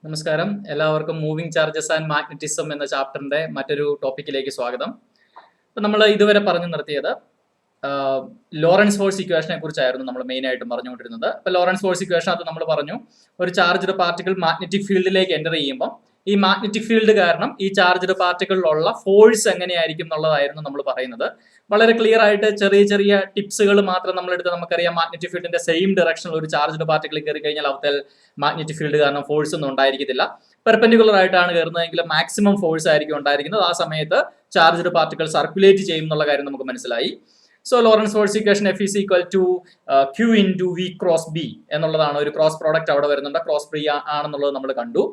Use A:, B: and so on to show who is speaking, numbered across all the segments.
A: നമസ്കാരം. എല്ലാവർക്കും moving charges and magnetism എന്ന ചാപ്റ്ററിന്റെ മറ്റൊരു ടോപ്പിക്കിലേക്ക് സ്വാഗതം. ഇപ്പം നമ്മൾ ഇതുവരെ പറഞ്ഞു നിർത്തിയത് ലോറൻസ് ഫോഴ്സ് ഇക്വേഷനെ കുറിച്ചായിരുന്നു നമ്മൾ മെയിൻ ആയിട്ടും പറഞ്ഞുകൊണ്ടിരുന്നത്. ഇപ്പം ലോറൻസ് ഫോഴ്സ് ഇക്വേഷൻ അത് നമ്മൾ പറഞ്ഞു, ഒരു ചാർജ്ഡ് പാർട്ടിക്കിൾ മാഗ്നറ്റിക് ഫീൽഡിലേക്ക് എൻ്റർ ചെയ്യുമ്പോൾ ഈ മാഗ്നറ്റിക് ഫീൽഡ് കാരണം ഈ ചാർജ്ഡ് പാർട്ടിക്കിളിലുള്ള ഫോഴ്സ് എങ്ങനെയായിരിക്കും എന്നുള്ളതായിരുന്നു നമ്മൾ പറയുന്നത്. വളരെ ക്ലിയർ ആയിട്ട് ചെറിയ ചെറിയ ടിപ്സുകൾ മാത്രം നമ്മളെടുത്ത് നമുക്കറിയാം. മാഗ്നറ്റിക് ഫീൽഡിന്റെ സെയിം ഡയറക്ഷനിൽ ഒരു ചാർജ്ഡ് പാർട്ടിക്കിൾ കയറി കഴിഞ്ഞാൽ അവത്തിൽ മാഗ്നറ്റിക് ഫീൽഡ് കാരണം ഫോഴ്സ് ഒന്നും ഉണ്ടായിരിക്കത്തില്ല. പെർപെൻഡിക്കുലർ ആയിട്ടാണ് കയറുന്നതെങ്കിൽ മാക്സിമം ഫോഴ്സ് ആയിരിക്കും ഉണ്ടായിരിക്കുന്നത്. ആ സമയത്ത് ചാർജ്ഡ് പാർട്ടിക്കിൾ സർക്കുലേറ്റ് ചെയ്യും എന്നുള്ള കാര്യം നമുക്ക് മനസ്സിലായി. So Lorentz force equation F is equal to Q into V cross B എന്നുള്ളതാണ്. ഒരു ക്രോസ് പ്രോഡക്റ്റ് അവിടെ വരുന്നുണ്ട്, ക്രോസ് ഫ്രീ ആണെന്നുള്ളത് നമ്മൾ കണ്ടു.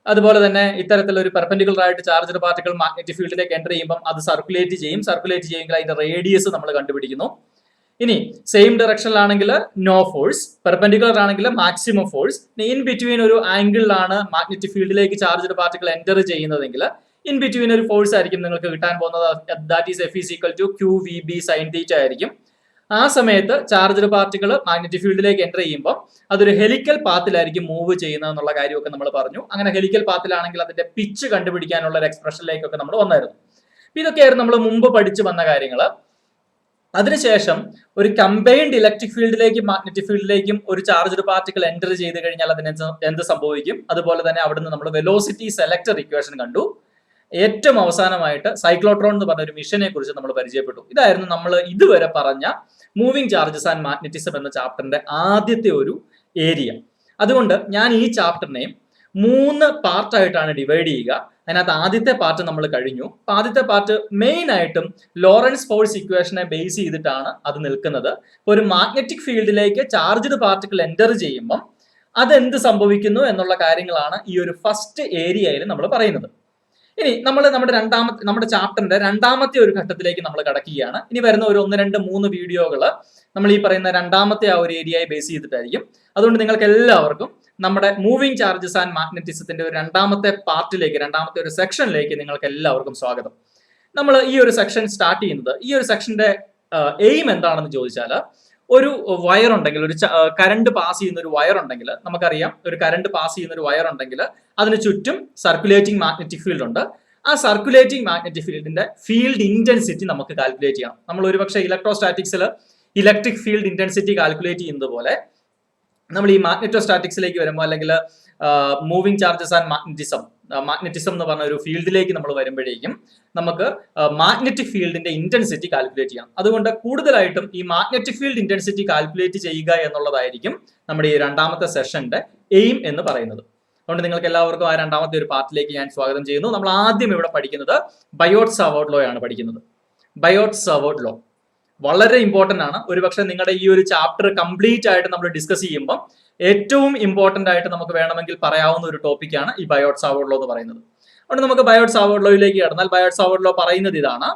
A: അതുപോലെ തന്നെ ഇത്തരത്തിലൊരു പെർപെൻഡിക്കുലർ ആയിട്ട് ചാർജ്ഡ് പാർട്ടിക്കിൾ മാഗ്നറ്റിക് ഫീൽഡിലേക്ക് എൻ്റർ ചെയ്യുമ്പോൾ അത് സർക്കുലേറ്റ് ചെയ്യുമെങ്കിൽ അതിന്റെ റേഡിയസ് നമ്മൾ കണ്ടുപിടിക്കുന്നു. ഇനി സെയിം ഡയറക്ഷനിലാണെങ്കിൽ നോ ഫോഴ്സ്, പെർപെൻഡിക്കുലർ ആണെങ്കിൽ മാക്സിമം ഫോഴ്സ്. ഇൻ ബിറ്റ്വീൻ ഒരു ആംഗിളിലാണ് മാഗ്നറ്റിക് ഫീൽഡിലേക്ക് ചാർജ്ഡ് പാർട്ടിക്കിൾ എൻ്റർ ചെയ്യുന്നതെങ്കിൽ ഇൻ ബിറ്റ്വീൻ ഒരു ഫോഴ്സ് ആയിരിക്കും നിങ്ങൾക്ക് കിട്ടാൻ പോകുന്നത്. That is F is equal to QVB sin theta ആയിരിക്കും. ആ സമയത്ത് ചാർജ്ഡ് പാർട്ടിക്കിൾ മാഗ്നറ്റിക് ഫീൽഡിലേക്ക് എൻ്റർ ചെയ്യുമ്പോൾ അതൊരു ഹെലിക്കൽ പാത്തിലായിരിക്കും മൂവ് ചെയ്യുന്നത് എന്നുള്ള കാര്യമൊക്കെ നമ്മൾ പറഞ്ഞു. അങ്ങനെ ഹെലിക്കൽ പാത്തിലാണെങ്കിൽ അതിന്റെ പിച്ച് കണ്ടുപിടിക്കാനുള്ള ഒരു എക്സ്പ്രഷനിലേക്കൊക്കെ നമ്മൾ വന്നായിരുന്നു. ഇതൊക്കെയായിരുന്നു നമ്മൾ മുമ്പ് പഠിച്ചു വന്ന കാര്യങ്ങൾ. അതിനുശേഷം ഒരു കമ്പൈൻഡ് ഇലക്ട്രിക് ഫീൽഡിലേക്കും മാഗ്നറ്റിക് ഫീൽഡിലേക്കും ഒരു ചാർജ്ഡ് പാർട്ടിക്കിൾ എൻ്റർ ചെയ്ത് കഴിഞ്ഞാൽ അതിന് എന്ത് സംഭവിക്കും, അതുപോലെ തന്നെ അവിടുന്ന് നമ്മൾ വെലോസിറ്റി സെലക്ടർ ഇക്വേഷൻ കണ്ടു. ഏറ്റവും അവസാനമായിട്ട് സൈക്ലോട്രോൺ എന്ന് പറഞ്ഞ ഒരു മിഷനെ കുറിച്ച് നമ്മൾ പരിചയപ്പെട്ടു. ഇതായിരുന്നു നമ്മൾ ഇതുവരെ പറഞ്ഞ മൂവിംഗ് ചാർജസ് ആൻഡ് മാഗ്നറ്റിസം എന്ന ചാപ്റ്ററിന്റെ ആദ്യത്തെ ഒരു ഏരിയ. അതുകൊണ്ട് ഞാൻ ഈ ചാപ്റ്ററിനെയും 3 പാർട്ടായിട്ടാണ് ഡിവൈഡ് ചെയ്യുക. അതിനകത്ത് ആദ്യത്തെ പാർട്ട് നമ്മൾ കഴിഞ്ഞു. ആദ്യത്തെ പാർട്ട് മെയിൻ ആയിട്ടും ലോറൻസ് ഫോഴ്സ് ഇക്വേഷനെ ബേസ് ചെയ്തിട്ടാണ് അത് നിൽക്കുന്നത്. ഒരു മാഗ്നറ്റിക് ഫീൽഡിലേക്ക് ചാർജ്ഡ് പാർട്ടിക്കിൾ എൻ്റർ ചെയ്യുമ്പം അതെന്ത് സംഭവിക്കുന്നു എന്നുള്ള കാര്യങ്ങളാണ് ഈ ഒരു ഫസ്റ്റ് ഏരിയയിൽ നമ്മൾ പറയുന്നത്. ഇനി നമ്മൾ നമ്മുടെ ചാപ്റ്ററിന്റെ രണ്ടാമത്തെ ഒരു ഘട്ടത്തിലേക്ക് നമ്മൾ കടക്കുകയാണ്. ഇനി വരുന്ന ഒരു 1, 2, 3 വീഡിയോകൾ നമ്മൾ ഈ പറയുന്ന രണ്ടാമത്തെ ആ ഒരു ഏരിയയെ ബേസ് ചെയ്തിട്ടായിരിക്കും. അതുകൊണ്ട് നിങ്ങൾക്ക് എല്ലാവർക്കും നമ്മുടെ മൂവിംഗ് ചാർജസ് ആൻഡ് മാഗ്നറ്റിസത്തിന്റെ ഒരു രണ്ടാമത്തെ പാർട്ടിലേക്ക്, രണ്ടാമത്തെ ഒരു സെക്ഷനിലേക്ക് നിങ്ങൾക്ക് എല്ലാവർക്കും സ്വാഗതം. നമ്മൾ ഈ ഒരു സെക്ഷൻ സ്റ്റാർട്ട് ചെയ്യുന്നത്, ഈ ഒരു സെക്ഷന്റെ എയിം എന്താണെന്ന് ചോദിച്ചാൽ, ഒരു വയർ ഉണ്ടെങ്കിൽ, ഒരു കറണ്ട് പാസ് ചെയ്യുന്ന ഒരു വയർ ഉണ്ടെങ്കിൽ, നമുക്കറിയാം ഒരു കറണ്ട് പാസ് ചെയ്യുന്ന ഒരു വയർ ഉണ്ടെങ്കിൽ അതിന് ചുറ്റും സർക്കുലേറ്റിംഗ് മാഗ്നറ്റിക് ഫീൽഡ് ഉണ്ട്. ആ സർക്കുലേറ്റിംഗ് മാഗ്നറ്റിക് ഫീൽഡിന്റെ ഫീൽഡ് ഇന്റൻസിറ്റി നമുക്ക് കാൽക്കുലേറ്റ് ചെയ്യണം. നമ്മൾ ഒരുപക്ഷെ ഇലക്ട്രോസ്റ്റാറ്റിക്സിൽ ഇലക്ട്രിക് ഫീൽഡ് ഇന്റൻസിറ്റി കാൽക്കുലേറ്റ് ചെയ്യുന്നത് പോലെ നമ്മൾ ഈ മാഗ്നറ്റോസ്റ്റാറ്റിക്സിലേക്ക് വരുമ്പോൾ, അല്ലെങ്കിൽ മൂവിംഗ് ചാർജസ് ആൻഡ് മാഗ്നറ്റിസം എന്ന് പറഞ്ഞ ഒരു ഫീൽഡിലേക്ക് നമ്മൾ വരുമ്പോഴേക്കും നമുക്ക് മാഗ്നറ്റിക് ഫീൽഡിന്റെ ഇന്റൻസിറ്റി കാൽക്കുലേറ്റ് ചെയ്യണം. അതുകൊണ്ട് കൂടുതലായിട്ടും ഈ മാഗ്നറ്റിക് ഫീൽഡ് ഇന്റൻസിറ്റി കാൽക്കുലേറ്റ് ചെയ്യുക എന്നുള്ളതായിരിക്കും നമ്മുടെ ഈ രണ്ടാമത്തെ സെഷന്റെ എയിം എന്ന് പറയുന്നത്. അതുകൊണ്ട് നിങ്ങൾക്ക് എല്ലാവർക്കും ആ രണ്ടാമത്തെ ഒരു പാർട്ടിലേക്ക് ഞാൻ സ്വാഗതം ചെയ്യുന്നു. നമ്മൾ ആദ്യം ഇവിടെ പഠിക്കുന്നത് ബയോട്ട്-സാവേർട്ട് ലോ ആണ് പഠിക്കുന്നത്. ബയോട്ട്-സാവേർട്ട് ലോ വളരെ ഇമ്പോർട്ടന്റ് ആണ്. ഒരുപക്ഷെ നിങ്ങളുടെ ഈ ഒരു ചാപ്റ്റർ കംപ്ലീറ്റ് ആയിട്ട് നമ്മൾ ഡിസ്കസ് ചെയ്യുമ്പോൾ ഏറ്റവും ഇമ്പോർട്ടന്റ് ആയിട്ട് നമുക്ക് വേണമെങ്കിൽ പറയാവുന്ന ഒരു ടോപ്പിക്കാണ് ഈ ബയോട്ട്-സാവേർട്ട് ലോ എന്ന് പറയുന്നത്. അതുകൊണ്ട് നമുക്ക് ബയോട്ട്-സാവേർട്ട് ലോയിലേക്ക് കടന്നാൽ, ബയോട്ട്-സാവേർട്ട് ലോ പറയുന്നത് ഇതാണ്: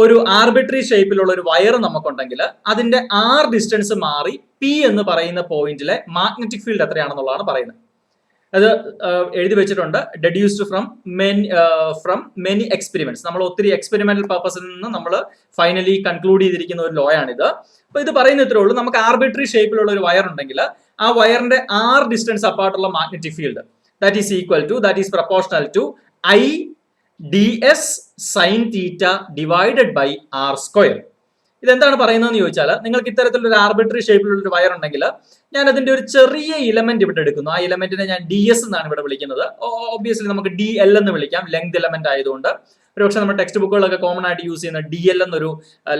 A: ഒരു ആർബിട്രറി ഷേപ്പിലുള്ള ഒരു വയർ നമുക്കുണ്ടെങ്കിൽ അതിന്റെ R ഡിസ്റ്റൻസ് മാറി P എന്ന് പറയുന്ന പോയിന്റിലെ മാഗ്നറ്റിക് ഫീൽഡ് എത്രയാണെന്നുള്ളതാണ് പറയുന്നത്. അത് എഴുതി വെച്ചിട്ടുണ്ട്. ഡെഡ്യൂസ്ഡ് ഫ്രം മെനി എക്സ്പെരിമെന്റ്സ്. നമ്മൾ ഒത്തിരി എക്സ്പെരിമെന്റൽ പർപ്പസിൽ നിന്ന് നമ്മൾ ഫൈനലി കൺക്ലൂഡ് ചെയ്തിരിക്കുന്ന ഒരു ലോ ആണിത്. അപ്പൊ ഇത് പറയുന്ന ഇത്രേ ഉള്ളൂ: നമുക്ക് ആർബിട്രറി ഷേപ്പിലുള്ള ഒരു വയർ ഉണ്ടെങ്കിൽ ആ വയറിന്റെ R ഡിസ്റ്റൻസ് അപ്പാർട്ടുള്ള magnetic field that is proportional to I ds sin theta divided by R square. ഇതെന്താണ് പറയുന്നതെന്ന് ചോദിച്ചാൽ, നിങ്ങൾക്ക് ഇത്തരത്തിലൊരു ആർബിട്രറി ഷേപ്പിലുള്ള ഒരു വയർ ഉണ്ടെങ്കിൽ ഞാൻ അതിന്റെ ഒരു ചെറിയ ഇലമെന്റ് ഇവിടെ എടുക്കുന്നു. ആ ഇലമെന്റിനെ ഞാൻ DS എന്നാണ് ഇവിടെ വിളിക്കുന്നത്. ഒബ്വിയസ്ലി നമുക്ക് DL എന്ന് വിളിക്കാം, ലെങ്ത് ഇലമെന്റ് ആയതുകൊണ്ട്. ഒരുപക്ഷെ നമ്മുടെ ടെക്സ്റ്റ് ബുക്കുകളൊക്കെ കോമൺ ആയിട്ട് യൂസ് ചെയ്യുന്ന DL എന്നൊരു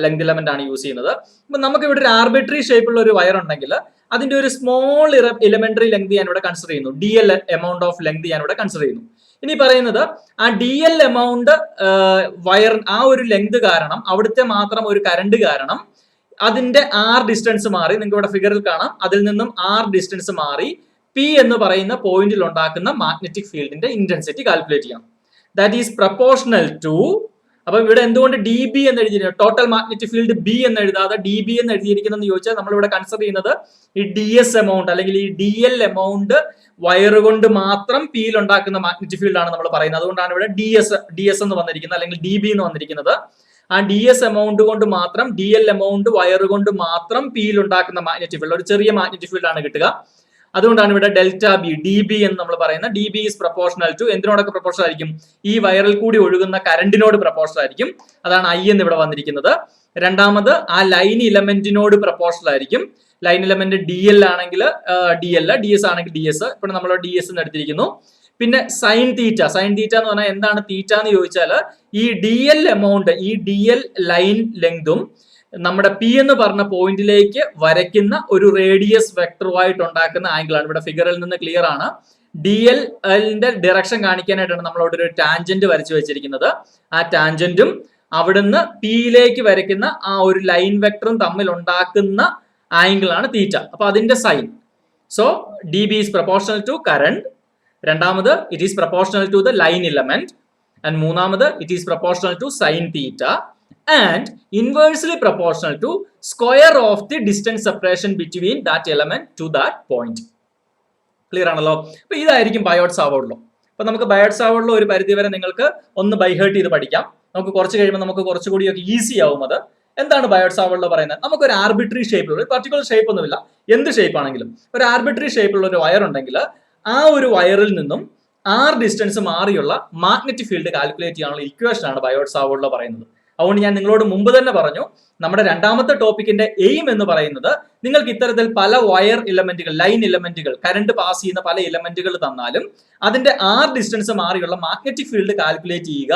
A: ലെങ്ത് ഇലമെന്റ് ആണ് യൂസ് ചെയ്യുന്നത്. അപ്പൊ നമുക്ക് ഇവിടെ ഒരു ആർബിട്രറി ഷേപ്പുള്ള ഒരു വയർ ഉണ്ടെങ്കിൽ അതിന്റെ ഒരു സ്മോൾ ഇലമെന്ററി ലെങ്ത് ഞാൻ ഇവിടെ കൺസിഡർ ചെയ്യുന്നു. DL എമൗണ്ട് ഓഫ് ലെങ്ത് ഞാൻ ഇവിടെ കൺസിഡർ ചെയ്യുന്നു. ഇനി പറയുന്നത് ആ DL എമൗണ്ട് വയർ, ആ ഒരു ലെങ്ത് കാരണം, അവിടുത്തെ മാത്രം ഒരു കറണ്ട് കാരണം അതിന്റെ R ഡിസ്റ്റൻസ് മാറി, നിങ്ങൾക്ക് ഇവിടെ ഫിഗറിൽ കാണാം, അതിൽ നിന്നും R ഡിസ്റ്റൻസ് മാറി P എന്ന് പറയുന്ന പോയിന്റിൽ ഉണ്ടാക്കുന്ന മാഗ്നറ്റിക് ഫീൽഡിന്റെ ഇന്റൻസിറ്റി കാൽക്കുലേറ്റ് ചെയ്യണം. ദാറ്റ് ഈസ് പ്രപ്പോർഷണൽ ടു, അപ്പൊ ഇവിടെ എന്തുകൊണ്ട് DB എന്ന് എഴുതിയിരിക്കുന്നത്, ടോട്ടൽ മാഗ്നറ്റിക് ഫീൽഡ് B എന്ന് എഴുതാതെ DB എന്ന് എഴുതിയിരിക്കുന്നതെന്ന് ചോദിച്ചാൽ, നമ്മൾ ഇവിടെ കൺസിഡർ ചെയ്യുന്നത് ഈ DS എമൗണ്ട് അല്ലെങ്കിൽ ഈ DL എമൗണ്ട് വയർ കൊണ്ട് മാത്രം Pയിൽ ഉണ്ടാക്കുന്ന മാഗ്നറ്റിക് ഫീൽഡ് ആണ് നമ്മൾ പറയുന്നത്. അതുകൊണ്ടാണ് ഇവിടെ DS എന്ന് വന്നിരിക്കുന്നത്, അല്ലെങ്കിൽ DB എന്ന് വന്നിരിക്കുന്നത്. ആ DS എമൗണ്ട് കൊണ്ട് മാത്രം, DL എമൗണ്ട് വയർ കൊണ്ട് മാത്രം Pയിൽ ഉണ്ടാക്കുന്ന മാഗ്നറ്റിക് ഫീൽഡ്, ഒരു ചെറിയ മാഗ്നറ്റിക് ഫീൽഡ് ആണ് കിട്ടുക. അതുകൊണ്ടാണ് ഇവിടെ ഡെൽറ്റ ബി ഡി ബി എന്ന് നമ്മൾ പറയുന്നത്. D B is proportional to എന്തിനോടൊക്കെ പ്രൊപ്പോർഷണൽ ആയിരിക്കും? ഈ വയറിൽ കൂടി ഒഴുകുന്ന കറണ്ടിനോട് പ്രൊപ്പോർഷണൽ ആയിരിക്കും. അതാണ് ഐ എന്ന് ഇവിടെ വന്നിരിക്കുന്നത്. രണ്ടാമത് ആ ലൈൻ ഇലമെന്റിനോട് പ്രൊപ്പോർഷണൽ ആയിരിക്കും. ലൈൻ ഇലമെന്റ് ഡി എൽ ആണെങ്കിൽ ഡി എൽ, ഡി എസ് ആണെങ്കിൽ ഡി എസ്. ഇപ്പോൾ നമ്മൾ ഡി എസ് എന്ന് എടുത്തിരിക്കുന്നു. പിന്നെ സൈൻ തീറ്റ എന്ന് പറഞ്ഞാൽ എന്താണ് തീറ്റ എന്ന് ചോദിച്ചാൽ ഈ ഡി എൽ എമൗണ്ട്, ഈ ഡി എൽ ലൈൻ ലെങ്തും നമ്മുടെ പി എന്ന് പറഞ്ഞ പോയിന്റിലേക്ക് വരയ്ക്കുന്ന ഒരു റേഡിയസ് വെക്ടറുമായിട്ട് ഉണ്ടാക്കുന്ന ആംഗിൾ ആണ്. ഇവിടെ ഫിഗറിൽ നിന്ന് ക്ലിയർ ആണ്. ഡി എല്ലിന്റെ ഡയറക്ഷൻ കാണിക്കാനായിട്ടാണ് നമ്മളവിടെ ഒരു ടാൻജന്റ് വരച്ചു വെച്ചിരിക്കുന്നത്. ആ ടാൻജന്റും അവിടുന്ന് പിയിലേക്ക് വരയ്ക്കുന്ന ആ ഒരു ലൈൻ വെക്ടറും തമ്മിൽ ഉണ്ടാക്കുന്ന ആംഗിൾ ആണ് തീറ്റ. അപ്പൊ അതിന്റെ sine. So D B is proportional to current. രണ്ടാമത് it is proportional to the line element. And മൂന്നാമത് it is proportional to sine theta. And inversely proportional to square of the distance separation between that element to that point. Clear ആണല്ലോ? അപ്പൊ ഇതായിരിക്കും Biot-Savart law. അപ്പൊ നമുക്ക് Biot-Savart law ഒരു പരിധി വരെ നിങ്ങൾക്ക് ഒന്ന് ബൈഹേർട്ട് ചെയ്ത് പഠിക്കാം. നമുക്ക് കുറച്ച് കഴിയുമ്പോൾ നമുക്ക് കുറച്ചുകൂടിയൊക്കെ ഈസി ആവും അത്. എന്താണ് ബയോട്ട്-സാവേർട്ട് ലോ പറയുന്നത്? നമുക്കൊരു ആർബിട്രറി ഷേപ്പിലുള്ള, ഒരു പർട്ടിക്കുലർ ഷേപ്പ് ഒന്നുമില്ല, എന്ത് ഷേപ്പ് ആണെങ്കിലും ഒരു ആർബിട്രറി ഷേപ്പിലുള്ള ഒരു വയർ ഉണ്ടെങ്കിൽ ആ ഒരു വയറിൽ നിന്നും ആർ ഡിസ്റ്റൻസ് മാറിയുള്ള മാഗ്നറ്റിക് ഫീൽഡ് കാൽക്കുലേറ്റ് ചെയ്യാനുള്ള ഇക്വേഷൻ ആണ് ബയോട്ട്-സാവേർട്ട് ലോ പറയുന്നത്. അതുകൊണ്ട് ഞാൻ നിങ്ങളോട് മുമ്പ് തന്നെ പറഞ്ഞു, നമ്മുടെ രണ്ടാമത്തെ ടോപ്പിക്കിന്റെ എയിം എന്ന് പറയുന്നത് നിങ്ങൾക്ക് ഇത്തരത്തിൽ പല വയർ ഇലമെന്റുകൾ, ലൈൻ ഇലമെന്റുകൾ, കറണ്ട് പാസ് ചെയ്യുന്ന പല ഇലമെന്റുകൾ തന്നാലും അതിന്റെ ആർ ഡിസ്റ്റൻസ് മാറിയുള്ള മാഗ്നറ്റിക് ഫീൽഡ് കാൽക്കുലേറ്റ് ചെയ്യുക,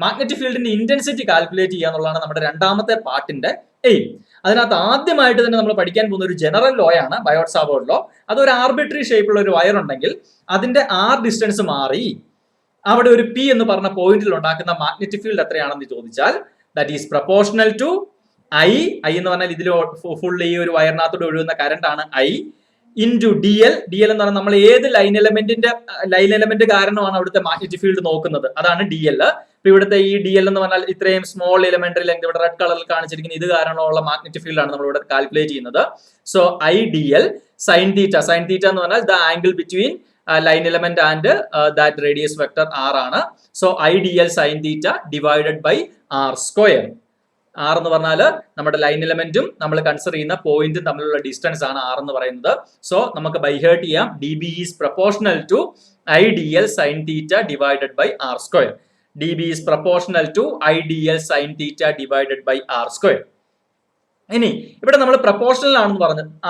A: മാഗ്നറ്റിക് ഫീൽഡിന്റെ ഇന്റൻസിറ്റി കാൽക്കുലേറ്റ് ചെയ്യുക എന്നുള്ളതാണ് നമ്മുടെ രണ്ടാമത്തെ പാർട്ടിന്റെ എയിം. അതിനകത്ത് ആദ്യമായിട്ട് തന്നെ നമ്മൾ പഠിക്കാൻ പോകുന്ന ഒരു ജനറൽ ലോ ആണ് ബയോട്ട്-സാവേർട്ട് ലോ. അതൊരു ആർബിട്രറി ഷേപ്പിലുള്ള ഒരു വയർ ഉണ്ടെങ്കിൽ അതിന്റെ ആർ ഡിസ്റ്റൻസ് മാറി അവിടെ ഒരു പി എന്ന് പറഞ്ഞ പോയിന്റിൽ ഉണ്ടാക്കുന്ന മാഗ്നറ്റിക് ഫീൽഡ് എത്രയാണെന്ന് ചോദിച്ചാൽ that is proportional to I എന്ന് പറഞ്ഞാൽ ഇതിൽ ഫുൾ ഈ ഒരു വയറിനകത്തോട് ഒഴുകുന്ന കറണ്ട് ആണ് I into D L. D L എന്ന് പറഞ്ഞാൽ നമ്മൾ ഏത് ലൈൻ എലമെന്റ് കാരണമാണ് അവിടുത്തെ മാഗ്നറ്റിക് ഫീൽഡ് നോക്കുന്നത്, അതാണ് ഡി എൽ. ഇപ്പൊ ഇവിടുത്തെ ഈ ഡി എൽ എന്ന് പറഞ്ഞാൽ ഇത്രയും സ്മോൾ എലമെന്ററി ലെങ്ത് ഇവിടെ റെഡ് കളറിൽ കാണിച്ചിരിക്കുന്ന ഇത് കാരണമുള്ള മാഗ്നറ്റിക് ഫീൽഡ് ആണ് നമ്മൾ ഇവിടെ കാൽക്കുലേറ്റ് ചെയ്യുന്നത്. So I D L sine theta എന്ന് പറഞ്ഞാൽ the angle between line element and that radius vector R ആണ്. So I D L sine theta divided by R square. R എന്ന് പറഞ്ഞാൽ നമ്മുടെ ലൈൻ എലമെന്റും നമ്മൾ കൺസിഡർ ചെയ്യുന്ന പോയിന്റും തമ്മിലുള്ള ഡിസ്റ്റൻസ് ആണ് ആർ എന്ന് പറയുന്നത്. സോ നമുക്ക് ബൈഹേർട്ട് ചെയ്യാം. D B is proportional to I D L sine theta divided by R square. D B is proportional to I D L sine theta divided by R square. ഇനി ഇവിടെ നമ്മൾ proportional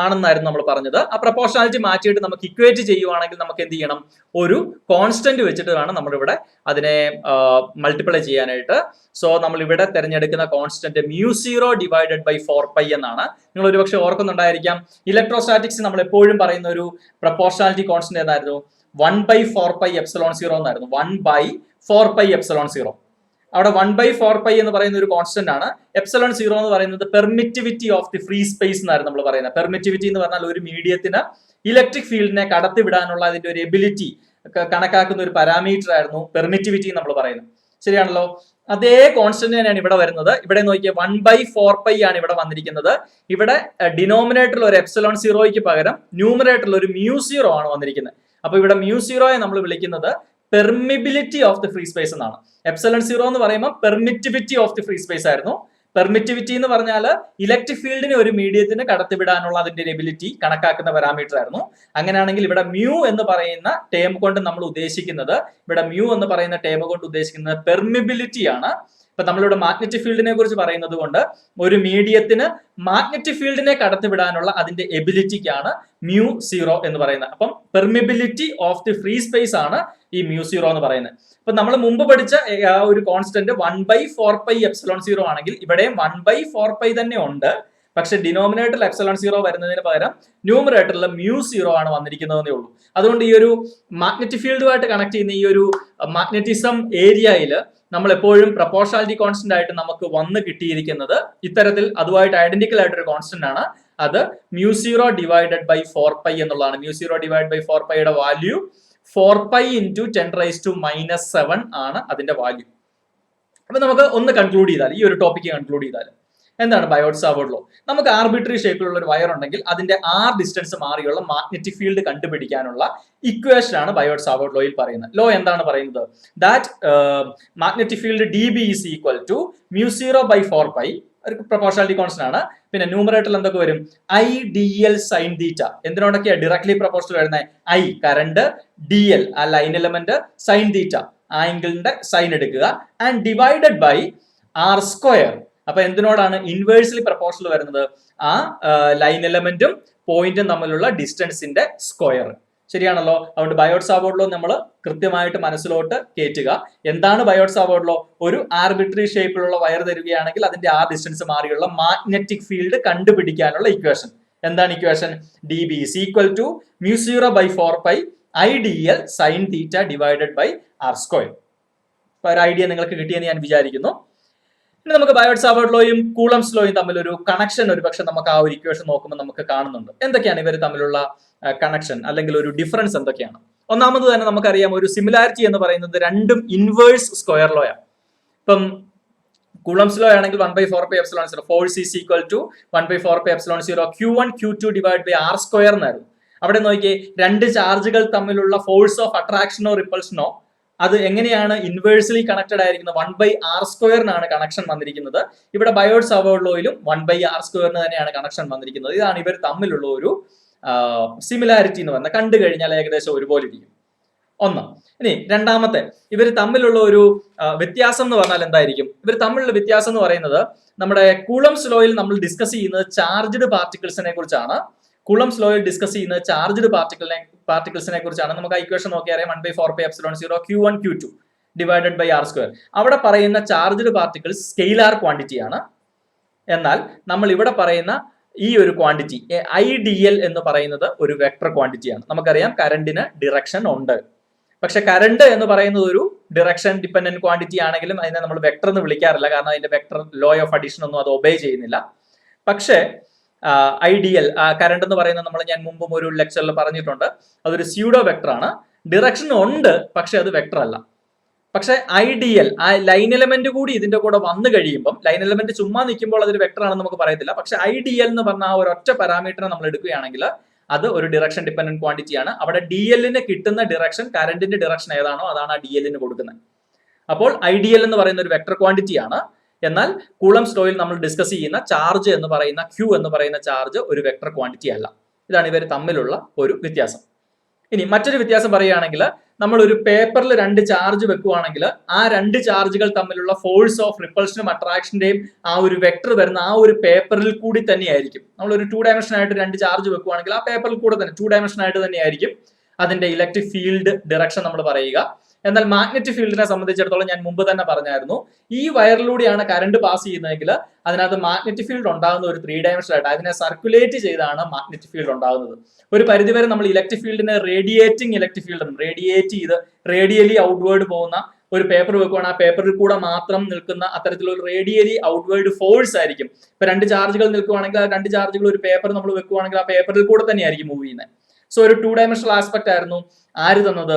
A: ആണെന്നായിരുന്നു നമ്മൾ പറഞ്ഞത്. ആ proportionality മാറ്റിയിട്ട് നമുക്ക് equate ചെയ്യുവാണെങ്കിൽ നമുക്ക് എന്ത് ചെയ്യണം? ഒരു കോൺസ്റ്റന്റ് വെച്ചിട്ട് വേണം നമ്മളിവിടെ അതിനെ മൾട്ടിപ്ലൈ ചെയ്യാനായിട്ട്. സോ നമ്മൾ ഇവിടെ തിരഞ്ഞെടുക്കുന്ന കോൺസ്റ്റന്റ് μ0 ഡിവൈഡഡ് ബൈ 4π എന്നാണ്. നിങ്ങൾ ഒരുപക്ഷെ ഓർക്കുന്നുണ്ടായിരിക്കാം, ഇലക്ട്രോസ്റ്റാറ്റിക്സ് നമ്മൾ എപ്പോഴും പറയുന്ന ഒരു പ്രൊപ്പോർഷണാലിറ്റി കോൺസ്റ്റന്റ് ഏതായിരുന്നു? 1/4πε0 എന്നായിരുന്നു. 1/4πε0. അവിടെ 1/4π എന്ന് പറയുന്ന ഒരു കോൺസ്റ്റന്റ് ആണ്. ε0 എന്ന് പറയുന്നത് permittivity of the free space എന്നായിരുന്നു നമ്മൾ പറയുന്നത്. പെർമിറ്റിവിറ്റി എന്ന് പറഞ്ഞാൽ ഒരു മീഡിയത്തിന് ഇലക്ട്രിക് ഫീൽഡിനെ കടത്തിവിടാനുള്ള അതിന്റെ ഒരു എബിലിറ്റി കണക്കാക്കുന്ന ഒരു പാരാമീറ്റർ ആയിരുന്നു പെർമിറ്റിവിറ്റി നമ്മൾ പറയുന്നത്. ശരിയാണല്ലോ? അതേ കോൺസ്റ്റന്റ് തന്നെയാണ് ഇവിടെ വരുന്നത്. ഇവിടെ നോക്കിയാൽ 1/4π ആണ് ഇവിടെ വന്നിരിക്കുന്നത്. ഇവിടെ ഡിനോമിനേറ്ററിൽ ഒരു ε0യ്ക്ക് പകരം ന്യൂമറേറ്ററിൽ ഒരു μ0 ആണ് വന്നിരിക്കുന്നത്. അപ്പൊ ഇവിടെ μ0യെ നമ്മൾ വിളിക്കുന്നത് permeability of the free space എന്നാണ്. ε0 എന്ന് പറയുമ്പോൾ permittivity of the free space ആയിരുന്നു. പെർമിറ്റിവിറ്റി എന്ന് പറഞ്ഞാൽ ഇലക്ട്രിക് ഫീൽഡിനെ ഒരു മീഡിയത്തിന് കടത്തിവിടാനുള്ള അതിന്റെ എബിലിറ്റി കണക്കാക്കുന്ന പാരാമീറ്റർ ആയിരുന്നു. അങ്ങനെയാണെങ്കിൽ ഇവിടെ മ്യൂ എന്ന് പറയുന്ന ടേം കൊണ്ട് നമ്മൾ ഉദ്ദേശിക്കുന്നത് പെർമിബിലിറ്റി ആണ്. ഇപ്പൊ നമ്മളിവിടെ മാഗ്നറ്റിക് ഫീൽഡിനെ കുറിച്ച് പറയുന്നത് കൊണ്ട് ഒരു മീഡിയത്തിന് മാഗ്നറ്റിക് ഫീൽഡിനെ കടത്തിവിടാനുള്ള അതിന്റെ എബിലിറ്റിക്കാണ് μ0 എന്ന് പറയുന്നത്. അപ്പം permeability of the free space ആണ് ഈ μ0 എന്ന് പറയുന്നത്. അപ്പൊ നമ്മൾ മുമ്പ് പഠിച്ച ആ ഒരു കോൺസ്റ്റന്റ് 1/4πε0 ആണെങ്കിൽ ഇവിടെയും 1/4π തന്നെ ഉണ്ട്. പക്ഷെ ഡിനോമിനേറ്ററിൽ ε0 വരുന്നതിന് പകരം ന്യൂമറേറ്ററിൽ μ0 ആണ് വന്നിരിക്കുന്നതെന്നേ ഉള്ളൂ. അതുകൊണ്ട് ഈ ഒരു മാഗ്നറ്റിക് ഫീൽഡുമായിട്ട് കണക്ട് ചെയ്യുന്ന ഈ ഒരു മാഗ്നറ്റിസം ഏരിയയിൽ നമ്മൾ എപ്പോഴും പ്രൊപ്പോർഷണാലിറ്റി കോൺസ്റ്റന്റ് ആയിട്ട് നമുക്ക് വന്ന് കിട്ടിയിരിക്കുന്നത് ഇത്തരത്തിൽ അതുമായിട്ട് ഐഡന്റിക്കൽ ആയിട്ടൊരു കോൺസ്റ്റന്റ് ആണ്. അത് μ0 ഡിവൈഡഡ് ബൈ 4π എന്നുള്ളതാണ്. μ0 ഡിവൈഡ് ബൈ 4πയുടെ വാല്യൂ 4π × 10⁻⁻7 ആണ് അതിന്റെ വാല്യൂ. അപ്പൊ നമുക്ക് ഒന്ന് കൺക്ലൂഡ് ചെയ്താൽ, ഈ ഒരു ടോപ്പിക്ക് കൺക്ലൂഡ് ചെയ്താൽ എന്താണ് ബയോട്ട്-സാവേർട്ട് ലോ? നമുക്ക് ആർബിട്രറി ഷേപ്പിലുള്ള ഒരു വയർ ഉണ്ടെങ്കിൽ അതിന്റെ ആർ ഡിസ്റ്റൻസ് മാറിയുള്ള മാഗ്നറ്റിക് ഫീൽഡ് കണ്ടുപിടിക്കാനുള്ള ഇക്വേഷൻ ആണ് ബയോട്ട്-സാവേർട്ട് ലോയിൽ പറയുന്നത്. ലോ എന്താണ് പറയുന്നത്? That magnetic field dB is equal to μ0/4π. ഒരു പ്രൊപ്പോർഷണാലിറ്റി കോൺസ്റ്റന്റ് ആണ്. പിന്നെ ന്യൂമറേറ്ററിൽ എന്തൊക്കെ വരും? IDL sine theta. എന്തിനോടൊക്കെയാണ് ഡയറക്ട്ലി പ്രൊപ്പോർഷണൽ വരുന്നത്? I കറണ്ട്, DL ആ ലൈൻ എലമെന്റ്, സൈൻ തീറ്റ ആംഗിളിന്റെ സൈൻ എടുക്കുക, and divided by R square. അപ്പൊ എന്തിനോടാണ് ഇൻവേഴ്സ്ലി പ്രൊപ്പോർഷണൽ വരുന്നത്? ആ ലൈൻ എലമെന്റും പോയിന്റും തമ്മിലുള്ള ഡിസ്റ്റൻസിന്റെ സ്ക്വയർ. ശരിയാണല്ലോ. അതുകൊണ്ട് ബയോട്ട് സാവേർട്ട് ലോ നമ്മൾ കൃത്യമായിട്ട് മനസ്സിലോട്ട് കയറ്റുക. എന്താണ് ബയോട്ട് സാവേർട്ട് ലോ? ഒരു ആർബിട്രറി ഷേപ്പിലുള്ള വയർ തരികയാണെങ്കിൽ അതിന്റെ ആ ഡിസ്റ്റൻസ് മാറിയുള്ള മാഗ്നറ്റിക് ഫീൽഡ് കണ്ടുപിടിക്കാനുള്ള ഇക്വേഷൻ. എന്താണ് equation? DB is equal to mu0/4 IDL sin theta divided by R square. അപ്പൊ ഒരു ഐഡിയ നിങ്ങൾക്ക് കിട്ടിയെന്ന് ഞാൻ വിചാരിക്കുന്നു. ഇനി നമുക്ക് ബയോട്ട് സാവേർട്ട് ലോയും കൂളംസ് ലോയും തമ്മിൽ ഒരു കണക്ഷൻ ഒരു പക്ഷെ നമുക്ക് ആ ഒരു ഇക്വേഷൻ നോക്കുമ്പോൾ നമുക്ക് കാണുന്നുണ്ട്. എന്തൊക്കെയാണ് ഇവർ തമ്മിലുള്ള കണക്ഷൻ അല്ലെങ്കിൽ ഒരു ഡിഫറൻസ് എന്തൊക്കെയാണ്? ഒന്നാമത് തന്നെ നമുക്കറിയാം, ഒരു സിമിലാരിറ്റി എന്ന് പറയുന്നത് രണ്ടും ഇൻവേഴ്സ് സ്ക്വയർ ലോ ആണ്. ഇപ്പം കൂളംസ് ലോ ആണെങ്കിൽ 1/4πε0 force is equal to 1/4πε0 Q1 Q2 divide by R square എന്നായിരുന്നു. അവിടെ നോക്കിയേ, രണ്ട് ചാർജുകൾ തമ്മിലുള്ള ഫോഴ്സ് ഓഫ് അട്രാക്ഷനോ റിപ്പൾഷനോ അത് എങ്ങനെയാണ് ഇൻവേഴ്സ്ലി കണക്റ്റഡ് ആയിരിക്കുന്നത്? 1/R സ്ക്വയറിനാണ് കണക്ഷൻ വന്നിരിക്കുന്നത്. ഇവിടെ ബയോട്ട് സാവേർട്ട് ലോയിലും 1/R സ്ക്വയറിന് തന്നെയാണ് കണക്ഷൻ വന്നിരിക്കുന്നത്. ഇതാണ് ഇവർ തമ്മിലുള്ള ഒരു സിമിലാരിറ്റി എന്ന് പറഞ്ഞാൽ. കണ്ടു കഴിഞ്ഞാൽ ഏകദേശം ഒരുപോലെ ഇരിക്കും. ഒന്ന്. ഇനി രണ്ടാമത്തെ, ഇവർ തമ്മിലുള്ള ഒരു വ്യത്യാസം എന്ന് പറഞ്ഞാൽ എന്തായിരിക്കും? ഇവർ തമ്മിലുള്ള വ്യത്യാസം എന്ന് പറയുന്നത്, നമ്മുടെ കൂളംസ് ലോയിൽ നമ്മൾ ഡിസ്കസ് ചെയ്യുന്നത് ചാർജ്ഡ് പാർട്ടിക്കിൾസിനെ കുറിച്ചാണ്. കൂളംസ് ലോയിൽ ഡിസ്കസ് ചെയ്യുന്നത് ചാർജ്ഡ് പാർട്ടിക്കിൾസിനെ കുറിച്ചാണ്. നമുക്ക് ആ ഇക്വേഷൻ നോക്കിയാൽ 1/4πε0 Q1 Q2 divided by R square. അവിടെ പറയുന്ന ചാർജ്ഡ് പാർട്ടിക്കിൾസ് സ്കെയിലാർ ക്വാണ്ടിറ്റി ആണ്. എന്നാൽ നമ്മൾ ഇവിടെ പറയുന്ന ഈ ഒരു ക്വാണ്ടിറ്റി IDL എന്ന് പറയുന്നത് ഒരു വെക്ടർ ക്വാണ്ടിറ്റിയാണ്. നമുക്കറിയാം കറണ്ടിന് ഡിറക്ഷൻ ഉണ്ട്. പക്ഷെ കറണ്ട് എന്ന് പറയുന്നത് ഒരു ഡിറക്ഷൻ ഡിപ്പെൻഡന്റ് ക്വാണ്ടിറ്റി ആണെങ്കിലും അതിനെ നമ്മൾ വെക്ടർ എന്ന് വിളിക്കാറില്ല. കാരണം അതിന്റെ വെക്ടർ ലോ ഓഫ് അഡീഷൻ ഒന്നും അത് ഒബേ ചെയ്യുന്നില്ല. പക്ഷേ IDL കറണ്ട് എന്ന് പറയുന്നത് ഞാൻ മുമ്പും ഒരു ലെക്ചറിൽ പറഞ്ഞിട്ടുണ്ട്, അതൊരു സ്യൂഡോ വെക്ടർ ആണ്. ഡിറക്ഷൻ ഉണ്ട്, പക്ഷെ അത് വെക്ടർ അല്ല. പക്ഷെ IDL ആ ലൈൻ എലമെന്റ് കൂടി ഇതിന്റെ കൂടെ വന്നു കഴിയുമ്പോൾ, ലൈൻ എലമെന്റ് ചുമ്മാ നിൽക്കുമ്പോൾ അതൊരു വെക്ടർ ആണെന്ന് നമുക്ക് പറയത്തില്ല. പക്ഷെ IDL എന്ന് പറഞ്ഞ ആ ഒരു ഒറ്റ പാരാമീറ്റർ നമ്മൾ എടുക്കുകയാണെങ്കിൽ അത് ഒരു ഡിറക്ഷൻ ഡിപ്പെൻഡന്റ് ക്വാണ്ടിറ്റി ആണ്. അവിടെ DL-ന് കിട്ടുന്ന ഡിറക്ഷൻ, കറണ്ടിന്റെ ഡിറക്ഷൻ ഏതാണോ അതാണ് ആ DL-ന് കൊടുക്കുന്നത്. അപ്പോൾ IDL എന്ന് പറയുന്ന ഒരു വെക്ടർ ക്വാണ്ടിറ്റി ആണ്. എന്നാൽ കൂളംസ് ലോയിൽ നമ്മൾ ഡിസ്കസ് ചെയ്യുന്ന ചാർജ് എന്ന് പറയുന്ന Q എന്ന് പറയുന്ന ചാർജ് ഒരു വെക്ടർ ക്വാണ്ടിറ്റി അല്ല. ഇതാണ് ഇവർ തമ്മിലുള്ള ഒരു വ്യത്യാസം. ഇനി മറ്റൊരു വ്യത്യാസം പറയുകയാണെങ്കിൽ, നമ്മൾ ഒരു പേപ്പറിൽ രണ്ട് ചാർജ് വെക്കുകയാണെങ്കിൽ ആ രണ്ട് ചാർജുകൾ തമ്മിലുള്ള ഫോഴ്സ് ഓഫ് റിപ്പൾഷനും അട്രാക്ഷന്റെയും ആ ഒരു വെക്ടർ വരുന്ന ആ ഒരു പേപ്പറിൽ കൂടി തന്നെയായിരിക്കും. നമ്മളൊരു 2 ഡയമെൻഷൻ ആയിട്ട് രണ്ട് ചാർജ് വെക്കുകയാണെങ്കിൽ ആ പേപ്പറിൽ കൂടെ തന്നെ 2 ഡയമെൻഷൻ ആയിട്ട് തന്നെയായിരിക്കും അതിന്റെ ഇലക്ട്രിക് ഫീൽഡ് ഡിറക്ഷൻ നമ്മൾ പറയുക. എന്നാൽ മാഗ്നറ്റിക് ഫീൽഡിനെ സംബന്ധിച്ചിടത്തോളം ഞാൻ മുമ്പ് തന്നെ പറഞ്ഞായിരുന്നു, ഈ വയറിലൂടെയാണ് കറണ്ട് പാസ് ചെയ്യുന്നതെങ്കിൽ അതിനകത്ത് മാഗ്നറ്റിക് ഫീൽഡ് ഉണ്ടാകുന്ന ഒരു 3 ഡയമെൻഷൻ ആയിട്ട് അതിനെ സർക്കുലേറ്റ് ചെയ്താണ് മാഗ്നറ്റിക് ഫീൽഡ് ഉണ്ടാകുന്നത്. ഒരു പരിധിവരെ നമ്മൾ ഇലക്ട്രിക് ഫീൽഡിനെ റേഡിയേറ്റിംഗ് ഇലക്ട്രിക് ഫീൽഡ്, റേഡിയേറ്റ് ചെയ്ത് റേഡിയലി ഔട്ട്വേർഡ് പോകുന്ന ഒരു പേപ്പർ വെക്കുകയാണ്. ആ പേപ്പറിൽ കൂടെ മാത്രം നിൽക്കുന്ന അത്തരത്തിലുള്ള റേഡിയലി ഔട്ട്വേർഡ് ഫോഴ്സ് ആയിരിക്കും. ഇപ്പൊ രണ്ട് ചാർജുകൾ നിൽക്കുകയാണെങ്കിൽ ആ രണ്ട് ചാർജുകൾ ഒരു പേപ്പർ നമ്മൾ വെക്കുകയാണെങ്കിൽ ആ പേപ്പറിൽ കൂടെ തന്നെയായിരിക്കും മൂവ് ചെയ്യുന്നത്. സോ ഒരു 2 ഡയമെൻഷണൽ ആസ്പെക്ട് ആയിരുന്നു ആര് തന്നത്?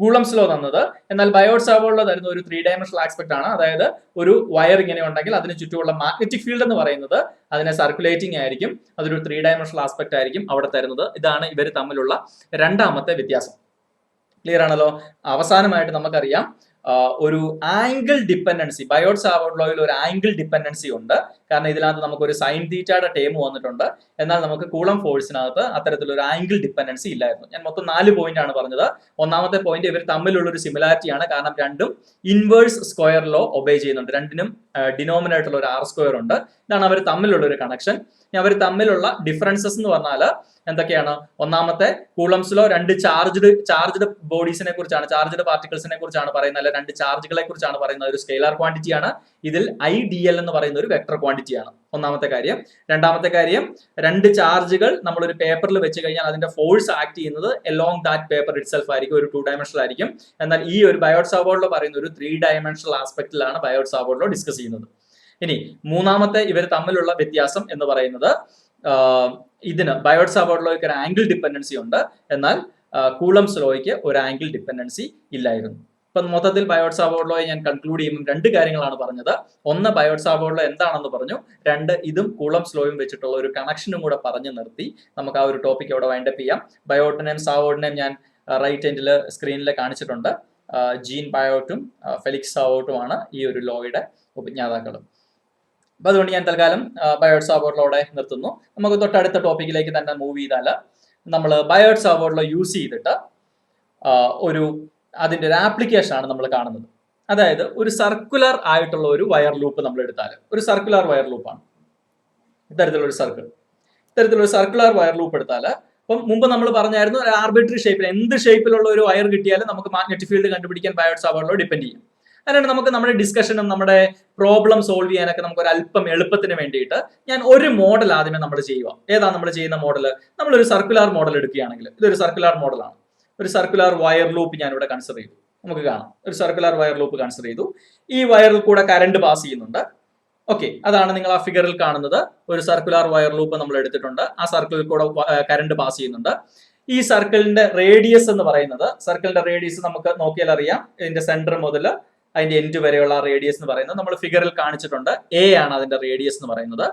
A: കൂളംസ് ലോ തന്നത്. എന്നാൽ ബയോട്ട് സാവേർട്ട് ലോ തരുന്ന ഒരു 3 ഡയമെൻഷണൽ ആസ്പെക്ട് ആണ്. അതായത് ഒരു വയർ ഇങ്ങനെ ഉണ്ടെങ്കിൽ അതിന് ചുറ്റുമുള്ള മാഗ്നറ്റിക് ഫീൽഡ് എന്ന് പറയുന്നത് അതിനെ സർക്കുലേറ്റിംഗ് ആയിരിക്കും. അതൊരു 3 ഡയമെൻഷണൽ ആസ്പെക്ട് ആയിരിക്കും അവിടെ തരുന്നത്. ഇതാണ് ഇവർ തമ്മിലുള്ള രണ്ടാമത്തെ വ്യത്യാസം. ക്ലിയർ ആണല്ലോ. അവസാനമായിട്ട് നമുക്കറിയാം ഒരു ആംഗിൾ ഡിപ്പെൻഡൻസി. ബയോട്ട് സാവേർട്ട് ലോയിൽ ഒരു ആംഗിൾ ഡിപ്പെൻഡൻസി ഉണ്ട്. കാരണം ഇതിനകത്ത് നമുക്കൊരു സൈൻ തീറ്റയുടെ ടേം വന്നിട്ടുണ്ട്. എന്നാൽ നമുക്ക് കൂളം ഫോഴ്സിനകത്ത് അത്തരത്തിലൊരു ആംഗിൾ ഡിപ്പെൻഡൻസി ഇല്ലായിരുന്നു. ഞാൻ മൊത്തം 4 പോയിന്റ് ആണ് പറഞ്ഞത്. ഒന്നാമത്തെ പോയിന്റ്, ഇവർ തമ്മിലുള്ള ഒരു സിമിലാരിറ്റി ആണ്. കാരണം രണ്ടും ഇൻവേഴ്സ് സ്ക്വയർ ലോ ഒബേ ചെയ്യുന്നുണ്ട്. രണ്ടിനും ഡിനോമിനേറ്ററിൽ ഒരു R സ്ക്വയർ ഉണ്ട്. ഇതാണ് അവർ തമ്മിലുള്ള ഒരു കണക്ഷൻ. അവർ തമ്മിലുള്ള ഡിഫറൻസസ് എന്ന് പറഞ്ഞാൽ എന്തൊക്കെയാണ്? ഒന്നാമത്തെ, കൂളംസ് ലോ രണ്ട് ചാർജ്ഡ് ബോഡീസിനെ കുറിച്ചാണ്, ചാർജ്ഡ് പാർട്ടിക്കിൾസിനെ കുറിച്ചാണ് പറയുന്നത്, അല്ലെ രണ്ട് ചാർജുകളെ കുറിച്ചാണ് പറയുന്നത്. ഒരു സ്കെയിലാർ ക്വാണ്ടിറ്റി ആണ്. ഇതിൽ IDL എന്ന് പറയുന്ന ഒരു വെക്ടർ ക്വാണ്ടിറ്റി ആണ്. ഒന്നാമത്തെ കാര്യം. രണ്ടാമത്തെ കാര്യം, രണ്ട് ചാർജുകൾ നമ്മൾ ഒരു പേപ്പറിൽ വെച്ച് കഴിഞ്ഞാൽ അതിന്റെ ഫോഴ്സ് ആക്ട് ചെയ്യുന്നത് along that paper it self ആയിരിക്കും, ഒരു 2 ഡയമെൻഷണൽ ആയിരിക്കും. എന്നാൽ ഈ ഒരു ബയോട്ട് സാവേർട്ട് ലോ പറയുന്ന ഒരു 3 ഡയമെൻഷണൽ ആസ്പെക്റ്റിലാണ് ബയോട്ട് സാവേർട്ട് ലോ ഡിസ്കസ് ചെയ്യുന്നത്. ഇനി മൂന്നാമത്തെ ഇവർ തമ്മിലുള്ള വ്യത്യാസം എന്ന് പറയുന്നത്, ഇതിന് ബയോട്ട് സാവേർട്ട് ലോയ്ക്ക് ഒരു ആംഗിൾ ഡിപ്പെൻഡൻസി ഉണ്ട്. എന്നാൽ കൂളംസ് ലോയ്ക്ക് ഒരു ആംഗിൾ ഡിപ്പെൻഡൻസി ഇല്ലായിരുന്നു. ഇപ്പൊ മൊത്തത്തിൽ ബയോട്ട് സാവേർട്ട് ലോയെ ഞാൻ കൺക്ലൂഡ് ചെയ്യുമ്പോൾ 2 കാര്യങ്ങളാണ് പറഞ്ഞത്. ഒന്ന്, ബയോട്ട് സാവേർട്ട് ലോ എന്താണെന്ന് പറഞ്ഞു. 2, ഇതും കൂളംസ് ലോയും വെച്ചിട്ടുള്ള ഒരു കണക്ഷനും കൂടെ പറഞ്ഞു നിർത്തി നമുക്ക് ആ ഒരു ടോപ്പിക് അവിടെ വൈൻഡപ്പ് ചെയ്യാം. ബയോട്ടിനെയും സാവേർട്ടിനെയും ഞാൻ റൈറ്റ് എൻഡിൽ സ്ക്രീനിൽ കാണിച്ചിട്ടുണ്ട്. ജീൻ ബയോട്ടും ഫെലിക്സ് സാവേർട്ടുമാണ് ഈ ഒരു ലോയുടെ ഉപജ്ഞാതാക്കളും. അപ്പൊ അതുകൊണ്ട് ഞാൻ തൽക്കാലം ബയോട്ട് സാവേർഡിലൂടെ നിർത്തുന്നു. നമുക്ക് തൊട്ടടുത്ത ടോപ്പിക്കിലേക്ക് തന്നെ മൂവ് ചെയ്താൽ നമ്മൾ ബയോട്ട് സാവേർഡിൽ യൂസ് ചെയ്തിട്ട് ഒരു അതിന്റെ ഒരു ആപ്ലിക്കേഷൻ ആണ് നമ്മൾ കാണുന്നത്. അതായത് ഒരു സർക്കുലർ ആയിട്ടുള്ള ഒരു വയർ ലൂപ്പ് നമ്മൾ എടുത്താൽ, ഒരു സർക്കുലർ വയർ ലൂപ്പാണ് ഇത്തരത്തിലുള്ള സർക്കുലർ വയർ ലൂപ്പ് എടുത്താൽ, അപ്പം മുമ്പ് നമ്മൾ പറഞ്ഞായിരുന്നു ഒരു ആർബിട്രറി ഷേപ്പിൽ എന്ത് ഷേപ്പിലുള്ള ഒരു വയർ കിട്ടിയാലും നമുക്ക് മാഗ്നറ്റിക് ഫീൽഡ് കണ്ടുപിടിക്കാൻ ബയോട്ട് സാവേർഡിലോ ഡിപ്പെൻഡ് ചെയ്യും. അതുകൊണ്ട് നമുക്ക് നമ്മുടെ ഡിസ്കഷനും നമ്മുടെ പ്രോബ്ലം സോൾവ് ചെയ്യാനൊക്കെ നമുക്ക് ഒരു അല്പം എളുപ്പത്തിന് വേണ്ടിയിട്ട് ഞാൻ ഒരു മോഡൽ ആദ്യമേ നമ്മൾ ചെയ്യുക. ഏതാണ് നമ്മൾ ചെയ്യുന്ന മോഡൽ? നമ്മളൊരു സർക്കുലർ മോഡൽ എടുക്കുകയാണെങ്കിൽ, ഇതൊരു സർക്കുലർ മോഡലാണ്. ഒരു സർക്കുലർ വയർ ലൂപ്പ് ഞാൻ ഇവിടെ കൺസിഡർ ചെയ്തു. നമുക്ക് കാണാം, ഒരു സർക്കുലർ വയർ ലൂപ്പ് കൺസിഡർ ചെയ്തു. ഈ വയറിൽ കൂടെ കറണ്ട് പാസ് ചെയ്യുന്നുണ്ട്. ഓക്കെ, അതാണ് നിങ്ങൾ ആ ഫിഗറിൽ കാണുന്നത്. ഒരു സർക്കുലർ വയർ ലൂപ്പ് നമ്മൾ എടുത്തിട്ടുണ്ട്. ആ സർക്കിളിൽ കൂടെ കറണ്ട് പാസ് ചെയ്യുന്നുണ്ട്. ഈ സർക്കിളിന്റെ റേഡിയസ് എന്ന് പറയുന്നത്, സർക്കിളിന്റെ റേഡിയസ് നമുക്ക് നോക്കിയാൽ അറിയാം. ഇതിന്റെ സെന്റർ മുതൽ അതിന്റെ എൻഡ് വരെയുള്ള റേഡിയസ് എന്ന് പറയുന്നത് നമ്മൾ ഫിഗറിൽ കാണിച്ചിട്ടുണ്ട്. എ ആണ് അതിന്റെ റേഡിയസ് എന്ന് പറയുന്നത്.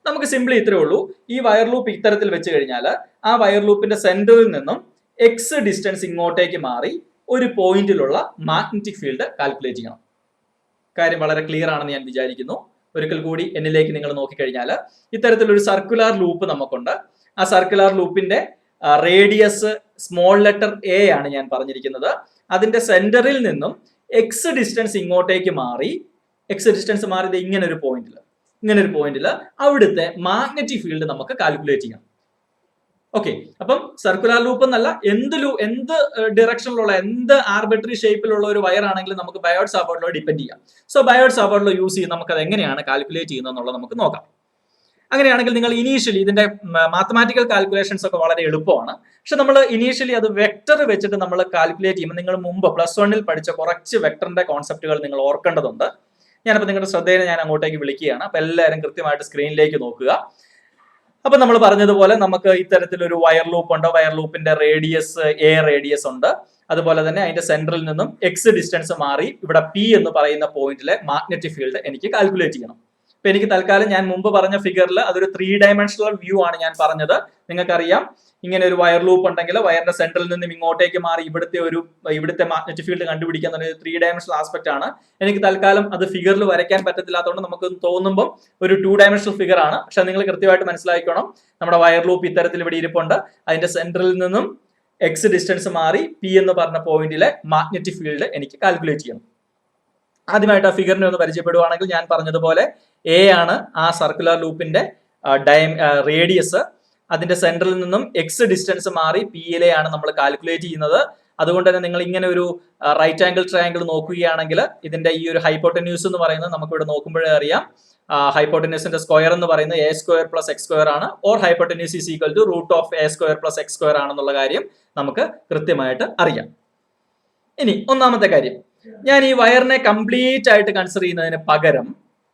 A: നമുക്ക് സിംപ്ലി ഇത്രേ ഉള്ളൂ. ഈ വയർ ലൂപ്പ് ഇത്തരത്തിൽ വെച്ച് കഴിഞ്ഞാൽ ആ വയർ ലൂപ്പിന്റെ സെന്ററിൽ നിന്നും എക്സ് ഡിസ്റ്റൻസ് ഇങ്ങോട്ടേക്ക് മാറി ഒരു പോയിന്റിലുള്ള മാഗ്നറ്റിക് ഫീൽഡ് കാൽക്കുലേറ്റ് ചെയ്യണം. കാര്യം വളരെ ക്ലിയർ ആണെന്ന് ഞാൻ വിചാരിക്കുന്നു. ഒരിക്കൽ കൂടി എന്നിലേക്ക് നിങ്ങൾ നോക്കിക്കഴിഞ്ഞാൽ ഇത്തരത്തിലൊരു സർക്കുലർ ലൂപ്പ് നമുക്കുണ്ട്. ആ സർക്കുലർ ലൂപ്പിന്റെ റേഡിയസ് സ്മോൾ ലെറ്റർ എ ആണ് ഞാൻ പറഞ്ഞിരിക്കുന്നത്. അതിന്റെ സെന്ററിൽ നിന്നും എക്സ് ഡിസ്റ്റൻസ് ഇങ്ങോട്ടേക്ക് മാറി, ഇങ്ങനെ ഒരു പോയിന്റിൽ അവിടുത്തെ മാഗ്നറ്റിക് ഫീൽഡ് നമുക്ക് കാൽക്കുലേറ്റ് ചെയ്യാം. ഓക്കെ, അപ്പം സർക്കുലർ ലൂപ്പ് എന്നല്ല, എന്ത് ഡിറക്ഷനിലുള്ള എന്ത് ആർബിട്രറി ഷേപ്പിലുള്ള ഒരു വയർ ആണെങ്കിലും നമുക്ക് ബയോട്ട് സാവേർഡിലോ ഡിപ്പെൻഡ് ചെയ്യാം. സോ ബയോട്ട് സാവേർഡിലോ യൂസ് ചെയ്ത് നമുക്ക് അത് എങ്ങനെയാണ് കാൽക്കുലേറ്റ് ചെയ്യുന്നത് എന്നുള്ളത് നമുക്ക് നോക്കാം. അങ്ങനെയാണെങ്കിൽ നിങ്ങൾ ഇനീഷ്യലി ഇതിന്റെ മാത്തമാറ്റിക്കൽ കാൽക്കുലേഷൻസ് ഒക്കെ വളരെ എളുപ്പമാണ്. പക്ഷെ നമ്മൾ ഇനീഷ്യലി അത് വെക്ടർ വെച്ചിട്ട് നമ്മൾ കാൽക്കുലേറ്റ് ചെയ്യുമ്പോൾ നിങ്ങൾ മുമ്പ് +1 പഠിച്ച കുറച്ച് വെക്ടറിന്റെ കോൺസെപ്റ്റുകൾ നിങ്ങൾ ഓർക്കേണ്ടതുണ്ട്. ഞാനപ്പോൾ നിങ്ങളുടെ ശ്രദ്ധയെ ഞാൻ അങ്ങോട്ടേക്ക് വിളിക്കുകയാണ്. അപ്പൊ എല്ലാവരും കൃത്യമായിട്ട് സ്ക്രീനിലേക്ക് നോക്കുക. അപ്പൊ നമ്മൾ പറഞ്ഞതുപോലെ നമുക്ക് ഇത്തരത്തിലൊരു വയർ ലൂപ്പ് ഉണ്ട്. വയർ ലൂപ്പിന്റെ റേഡിയസ് എ റേഡിയസ് ഉണ്ട്. അതുപോലെ തന്നെ അതിന്റെ സെന്ററിൽ നിന്നും എക്സ് ഡിസ്റ്റൻസ് മാറി ഇവിടെ പി എന്ന് പറയുന്ന പോയിന്റിലെ മാഗ്നറ്റിക് ഫീൽഡ് എനിക്ക് കാൽക്കുലേറ്റ് ചെയ്യണം. അപ്പൊ എനിക്ക് തൽക്കാലം ഞാൻ മുമ്പ് പറഞ്ഞ ഫിഗറിൽ അതൊരു 3 ഡയമെൻഷണൽ വ്യൂ ആണ് ഞാൻ പറഞ്ഞത്. നിങ്ങൾക്കറിയാം, ഇങ്ങനെ ഒരു വയർ ലൂപ്പ് ഉണ്ടെങ്കിൽ വയറിന്റെ സെന്ററിൽ നിന്നും ഇങ്ങോട്ടേക്ക് മാറി ഇവിടുത്തെ മാഗ്നറ്റിക് ഫീൽഡ് കണ്ടുപിടിക്കാൻ ഒരു 3 ഡയമെൻഷണൽ ആസ്പെക്ട് ആണ്. എനിക്ക് തൽക്കാലം അത് ഫിഗറിൽ വരയ്ക്കാൻ പറ്റത്തില്ലാത്തതുകൊണ്ട് നമുക്ക് തോന്നുമ്പോൾ ഒരു 2 ഡയമെൻഷണൽ ഫിഗർ ആണ്. പക്ഷെ നിങ്ങൾ കൃത്യമായിട്ട് മനസ്സിലാക്കണം, നമ്മുടെ വയർ ലൂപ്പ് ഇത്തരത്തിൽ ഇവിടെ ഇരിപ്പുണ്ട്. അതിന്റെ സെന്ററിൽ നിന്നും എക്സ് ഡിസ്റ്റൻസ് മാറി പി എന്ന് പറഞ്ഞ പോയിന്റിലെ മാഗ്നറ്റിക് ഫീൽഡ് എനിക്ക് കാൽക്കുലേറ്റ് ചെയ്യണം. ആദ്യമായിട്ട് ആ ഫിഗറിനെ ഒന്ന് പരിചയപ്പെടുവാണെങ്കിൽ, ഞാൻ പറഞ്ഞതുപോലെ എ ആണ് ആ സർക്കുലർ ലൂപ്പിന്റെ റേഡിയസ്. അതിന്റെ സെന്ററിൽ നിന്നും എക്സ് ഡിസ്റ്റൻസ് മാറി പിയിലെയാണ് നമ്മൾ കാൽക്കുലേറ്റ് ചെയ്യുന്നത്. അതുകൊണ്ട് തന്നെ നിങ്ങൾ ഇങ്ങനെ ഒരു റൈറ്റ് ആംഗിൾ ട്രയാംഗിൾ നോക്കുകയാണെങ്കിൽ ഇതിന്റെ ഈ ഒരു ഹൈപ്പോട്ടന്യൂസ് എന്ന് പറയുന്നത് നമുക്ക് ഇവിടെ നോക്കുമ്പോഴേ അറിയാം. ഹൈപ്പോട്ടന്യൂസിന്റെ സ്ക്വയർ എന്ന് പറയുന്നത് a² + x² ആണ്. Or hypotenuse is equal to √(a² + x² ആണെന്നുള്ള കാര്യം നമുക്ക് കൃത്യമായിട്ട് അറിയാം. ഇനി ഒന്നാമത്തെ കാര്യം, ഞാൻ ഈ വയറിനെ കംപ്ലീറ്റ് ആയിട്ട് കൺസിഡർ ചെയ്യുന്നതിന് പകരം,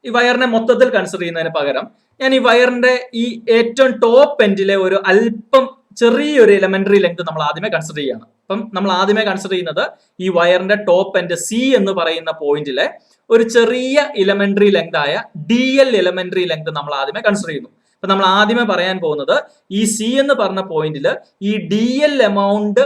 A: ഈ വയറിനെ മൊത്തത്തിൽ കൺസിഡർ ചെയ്യുന്നതിന് പകരം ഞാൻ ഈ വയറിന്റെ ഈ ഏറ്റവും ടോപ്പ് എൻഡിലെ ഒരു അല്പം ചെറിയൊരു എലമെന്ററി ലെങ്ത് നമ്മൾ ആദ്യമേ കൺസിഡർ ചെയ്യണം. അപ്പം നമ്മൾ ആദ്യമേ കൺസിഡർ ചെയ്യുന്നത് ഈ വയറിന്റെ ടോപ്പ് എൻഡ് സി എന്ന് പറയുന്ന പോയിന്റിലെ ഒരു ചെറിയ എലമെന്ററി ലെങ്ത് ആയ DL എലമെന്ററി ലെങ്ത് നമ്മൾ ആദ്യമേ കൺസിഡർ ചെയ്യുന്നു. അപ്പൊ നമ്മൾ ആദ്യമേ പറയാൻ പോകുന്നത് ഈ സി എന്ന് പറഞ്ഞ പോയിന്റിൽ ഈ DL എമൗണ്ട്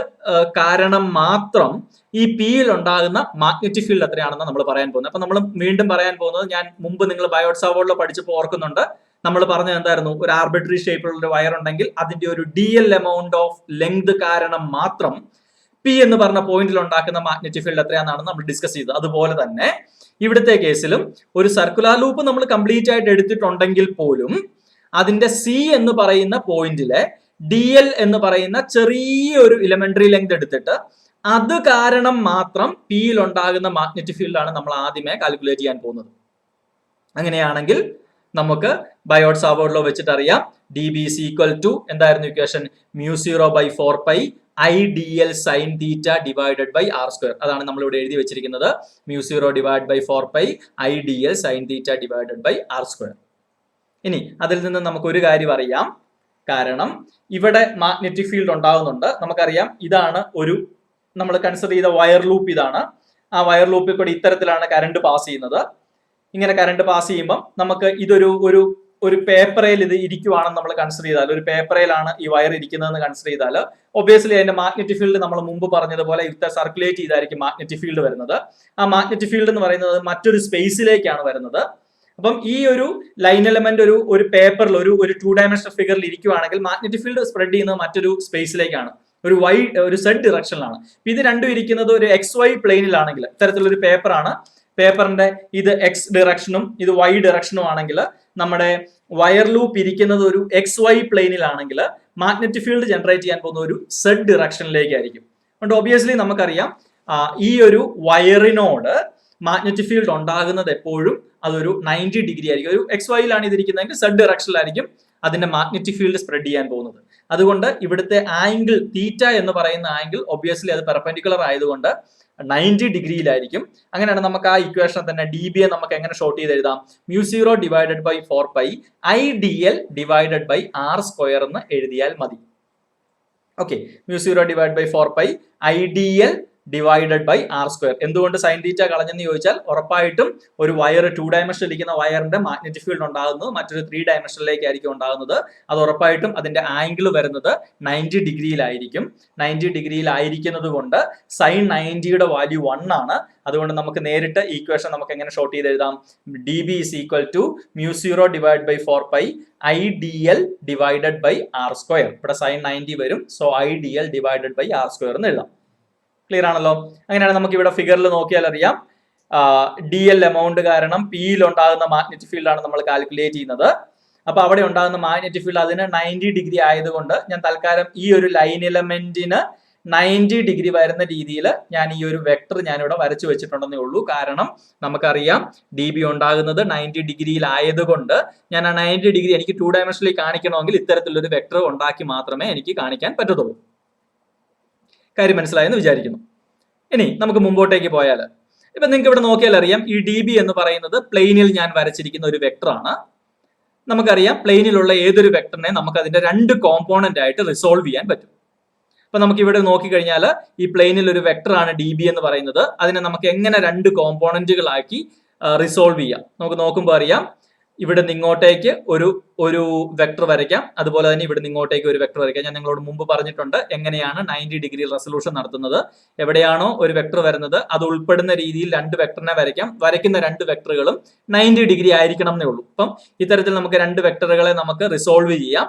A: കാരണം മാത്രം ഈ പിയിൽ ഉണ്ടാകുന്ന മാഗ്നറ്റിക് ഫീൽഡ് എത്രയാണെന്ന് നമ്മൾ പറയാൻ പോകുന്നത്. അപ്പൊ നമ്മൾ വീണ്ടും പറയാൻ പോകുന്നത്, ഞാൻ മുമ്പ് നിങ്ങൾ ബയോട്ട് സാവേർഡിൽ പഠിച്ചപ്പോൾ ഓർക്കുന്നുണ്ട്, നമ്മൾ പറഞ്ഞത് എന്തായിരുന്നു? ഒരു ആർബിട്രറി ഷേപ്പിലുള്ള ഒരു വയർ ഉണ്ടെങ്കിൽ അതിന്റെ ഒരു DL എമൗണ്ട് ഓഫ് ലെങ്ത് കാരണം മാത്രം പി എന്ന് പറഞ്ഞ പോയിന്റിൽ ഉണ്ടാക്കുന്ന മാഗ്നറ്റിക് ഫീൽഡ് എത്രയാണെന്നാണ് നമ്മൾ ഡിസ്കസ് ചെയ്തത്. അതുപോലെ തന്നെ ഇവിടുത്തെ കേസിലും ഒരു സർക്കുലർ ലൂപ്പ് നമ്മൾ കംപ്ലീറ്റ് ആയിട്ട് എടുത്തിട്ടുണ്ടെങ്കിൽ പോലും അതിന്റെ സി എന്ന് പറയുന്ന പോയിന്റിലെ DL എന്ന് പറയുന്ന ചെറിയൊരു എലമെന്ററി ലെങ്ത് എടുത്തിട്ട് അത് കാരണം മാത്രം പിയിൽ ഉണ്ടാകുന്ന മാഗ്നറ്റിക് ഫീൽഡ് ആണ് നമ്മൾ ആദ്യമേ കാൽക്കുലേറ്റ് ചെയ്യാൻ പോകുന്നത്. അങ്ങനെയാണെങ്കിൽ നമുക്ക് ബയോട്ട് സാവേർഡിലോ വെച്ചിട്ട് അറിയാം, dB is equal to എന്തായിരുന്നു equation? μ0/4π IDL sin θ divided by r². അതാണ് നമ്മൾ ഇവിടെ എഴുതി വെച്ചിരിക്കുന്നത്. μ0/4π IDL sin θ divided by r². ഇനി അതിൽ നിന്ന് നമുക്ക് ഒരു കാര്യം അറിയാം, കാരണം ഇവിടെ മാഗ്നറ്റിക് ഫീൽഡ് ഉണ്ടാകുന്നുണ്ട്. നമുക്കറിയാം, ഇതാണ് ഒരു നമ്മൾ കൺസിഡർ ചെയ്ത വയർ ലൂപ്പ്. ഇതാണ് ആ വയർ ലൂപ്പിൽ കൂടി ഇത്തരത്തിലാണ് കറണ്ട് പാസ് ചെയ്യുന്നത്. ഇങ്ങനെ കറണ്ട് പാസ് ചെയ്യുമ്പോൾ നമുക്ക് ഇതൊരു ഒരു പേപ്പറയിൽ ഇത് ഇരിക്കുവാണെന്ന് നമ്മൾ കൺസിഡർ ചെയ്താൽ, ഒരു പേപ്പറയിലാണ് ഈ വയർ ഇരിക്കുന്നതെന്ന് കൺസിഡർ ചെയ്താൽ ഒബ്വിയസ്ലി അതിന്റെ മാഗ്നറ്റിക് ഫീൽഡ് നമ്മൾ മുമ്പ് പറഞ്ഞതുപോലെ ഇവിടുത്തെ സർക്കുലേറ്റ് ചെയ്തായിരിക്കും മാഗ്നറ്റിക് ഫീൽഡ് വരുന്നത്. ആ മാഗ്നറ്റിക് ഫീൽഡ് എന്ന് പറയുന്നത് മറ്റൊരു സ്പേസിലേക്കാണ് വരുന്നത്. അപ്പം ഈ ഒരു ലൈൻ എലമെന്റ് ഒരു പേപ്പറിൽ ഒരു 2 ഡയമെൻഷണൽ ഫിഗറിൽ ഇരിക്കുവാണെങ്കിൽ മാഗ്നറ്റിക് ഫീൽഡ് സ്പ്രെഡ് ചെയ്യുന്നത് മറ്റൊരു സ്പേസിലേക്കാണ്, ഒരു സെഡ് ഡിറക്ഷനിലാണ്. ഇത് രണ്ടും ഇരിക്കുന്നത് ഒരു XY പ്ലെയിനിലാണെങ്കിൽ, ഇത്തരത്തിലൊരു പേപ്പറാണ്, പേപ്പറിന്റെ ഇത് X ഡിറക്ഷനും ഇത് Y ഡിറക്ഷനും ആണെങ്കിൽ നമ്മുടെ വയർ ലൂപ്പ് ഇരിക്കുന്നത് ഒരു XY പ്ലെയിനിലാണെങ്കിൽ മാഗ്നറ്റിക് ഫീൽഡ് ജനറേറ്റ് ചെയ്യാൻ പോകുന്ന ഒരു സെഡ് ഡിറക്ഷനിലേക്കായിരിക്കും. അതുകൊണ്ട് ഒബിയസ്ലി നമുക്കറിയാം ഈ ഒരു വയറിനോട് മാഗ്നറ്റിക് ഫീൽഡ് ഉണ്ടാകുന്നത് എപ്പോഴും അതൊരു 90 ഡിഗ്രി ആയിരിക്കും. ഒരു XYയിലാണ് ഇതിരിക്കുന്നതെങ്കിൽ സെഡ് ഡിറക്ഷനിലായിരിക്കും അതിന്റെ മാഗ്നറ്റിക് ഫീൽഡ് സ്പ്രെഡ് ചെയ്യാൻ പോകുന്നത്. അതുകൊണ്ട് ഇവിടുത്തെ ആംഗിൾ തീറ്റ എന്ന് പറയുന്ന ആംഗിൾ ഒബിയസ്ലി അത് പെർപെൻഡിക്കുലർ ആയതുകൊണ്ട് 90 ഡിഗ്രിയിലായിരിക്കും. അങ്ങനെയാണ് നമുക്ക് ആ ഇക്വേഷൻ തന്നെ dB നമുക്ക് എങ്ങനെ ഷോർട്ട് ചെയ്ത് എഴുതാം, μ0 divided by 4π IDL divided by r² എന്ന് എഴുതിയാൽ മതി. Okay, μ0 divide by 4π IDL divided by r². എന്തുകൊണ്ട് സൈൻ തീറ്റ കളഞ്ഞെന്ന് ചോദിച്ചാൽ ഉറപ്പായിട്ടും ഒരു വയർ 2 ഡയമെൻഷനിൽ ഇരിക്കുന്ന വയറിന്റെ മാഗ്നറ്റിക് ഫീൽഡ് ഉണ്ടാകുന്നത് മറ്റൊരു 3 ഡയമെൻഷനിലേക്കായിരിക്കും ഉണ്ടാകുന്നത്. അത് ഉറപ്പായിട്ടും അതിന്റെ ആംഗിൾ വരുന്നത് 90 ഡിഗ്രിയിലായിരിക്കും. 90 ഡിഗ്രിയിലായിരിക്കുന്നത് കൊണ്ട് സൈൻ 90യുടെ വാല്യൂ 1 ആണ്. അതുകൊണ്ട് നമുക്ക് നേരിട്ട് ഈക്വേഷൻ നമുക്ക് എങ്ങനെ ഷോർട്ട് ചെയ്ത് എഴുതാം, dB is equal to μ0 divide by 4π IDL divided by r². ഇവിടെ സൈൻ 90 വരും, so IDL divided by r² എന്ന് എഴുതാം. ക്ലിയർ ആണല്ലോ? അങ്ങനെയാണ് നമുക്ക് ഇവിടെ ഫിഗറിൽ നോക്കിയാൽ അറിയാം, DL എമൗണ്ട് കാരണം പിയിൽ ഉണ്ടാകുന്ന മാഗ്നറ്റിക് ഫീൽഡ് ആണ് നമ്മൾ കാൽക്കുലേറ്റ് ചെയ്യുന്നത്. അപ്പൊ അവിടെ ഉണ്ടാകുന്ന മാഗ്നറ്റിക് ഫീൽഡ് അതിന് 90 ഡിഗ്രി ആയതുകൊണ്ട് ഞാൻ തൽക്കാലം ഈ ഒരു ലൈൻ എലമെന്റിന് 90 ഡിഗ്രി വരുന്ന രീതിയിൽ ഞാൻ ഈ ഒരു വെക്ടർ ഞാനിവിടെ വരച്ചു വെച്ചിട്ടുണ്ടെന്നേ ഉള്ളൂ. കാരണം നമുക്കറിയാം dB ഉണ്ടാകുന്നത് 90 ഡിഗ്രിയിലായതുകൊണ്ട് ഞാൻ ആ 90 ഡിഗ്രി എനിക്ക് 2 ഡയമെൻഷനിൽ കാണിക്കണമെങ്കിൽ ഇത്തരത്തിലൊരു വെക്ടർ ഉണ്ടാക്കി മാത്രമേ എനിക്ക് കാണിക്കാൻ പറ്റത്തുള്ളൂ. കാര്യം മനസ്സിലായെന്ന് വിചാരിക്കുന്നു. ഇനി നമുക്ക് മുമ്പോട്ടേക്ക് പോയാൽ ഇപ്പൊ നിങ്ങൾക്ക് ഇവിടെ നോക്കിയാൽ അറിയാം, ഈ dB എന്ന് പറയുന്നത് പ്ലെയിനിൽ ഞാൻ വരച്ചിരിക്കുന്ന ഒരു വെക്ടറാണ്. നമുക്കറിയാം പ്ലെയിനിലുള്ള ഏതൊരു വെക്ടറിനെ നമുക്ക് അതിന്റെ 2 കോമ്പോണന്റ് ആയിട്ട് റിസോൾവ് ചെയ്യാൻ പറ്റും. അപ്പൊ നമുക്ക് ഇവിടെ നോക്കിക്കഴിഞ്ഞാൽ ഈ പ്ലെയിനിൽ ഒരു വെക്ടറാണ് dB എന്ന് പറയുന്നത്. അതിനെ നമുക്ക് എങ്ങനെ 2 കോമ്പോണന്റുകളാക്കി റിസോൾവ് ചെയ്യാം. നമുക്ക് നോക്കുമ്പോൾ അറിയാം, ഇവിടെ നിന്ന് ഇങ്ങോട്ടേക്ക് ഒരു വെക്ടർ വരയ്ക്കാം, അതുപോലെ തന്നെ ഇവിടെ നിന്ന് ഇങ്ങോട്ടേക്ക് ഒരു വെക്ടർ വരയ്ക്കാം. ഞാൻ നിങ്ങളോട് മുമ്പ് പറഞ്ഞിട്ടുണ്ട് എങ്ങനെയാണ് 90 ഡിഗ്രി റെസൊല്യൂഷൻ നടത്തുന്നത്. എവിടെയാണോ ഒരു വെക്ടർ വരുന്നത് അത് ഉൾപ്പെടുന്ന രീതിയിൽ 2 വെക്ടറിനെ വരയ്ക്കാം. വരയ്ക്കുന്ന 2 വെക്ടറുകളും 90 ഡിഗ്രി ആയിരിക്കണം എന്നേ ഉള്ളൂ. അപ്പം ഇത്തരത്തിൽ നമുക്ക് 2 വെക്ടറുകളെ നമുക്ക് റിസോൾവ് ചെയ്യാം.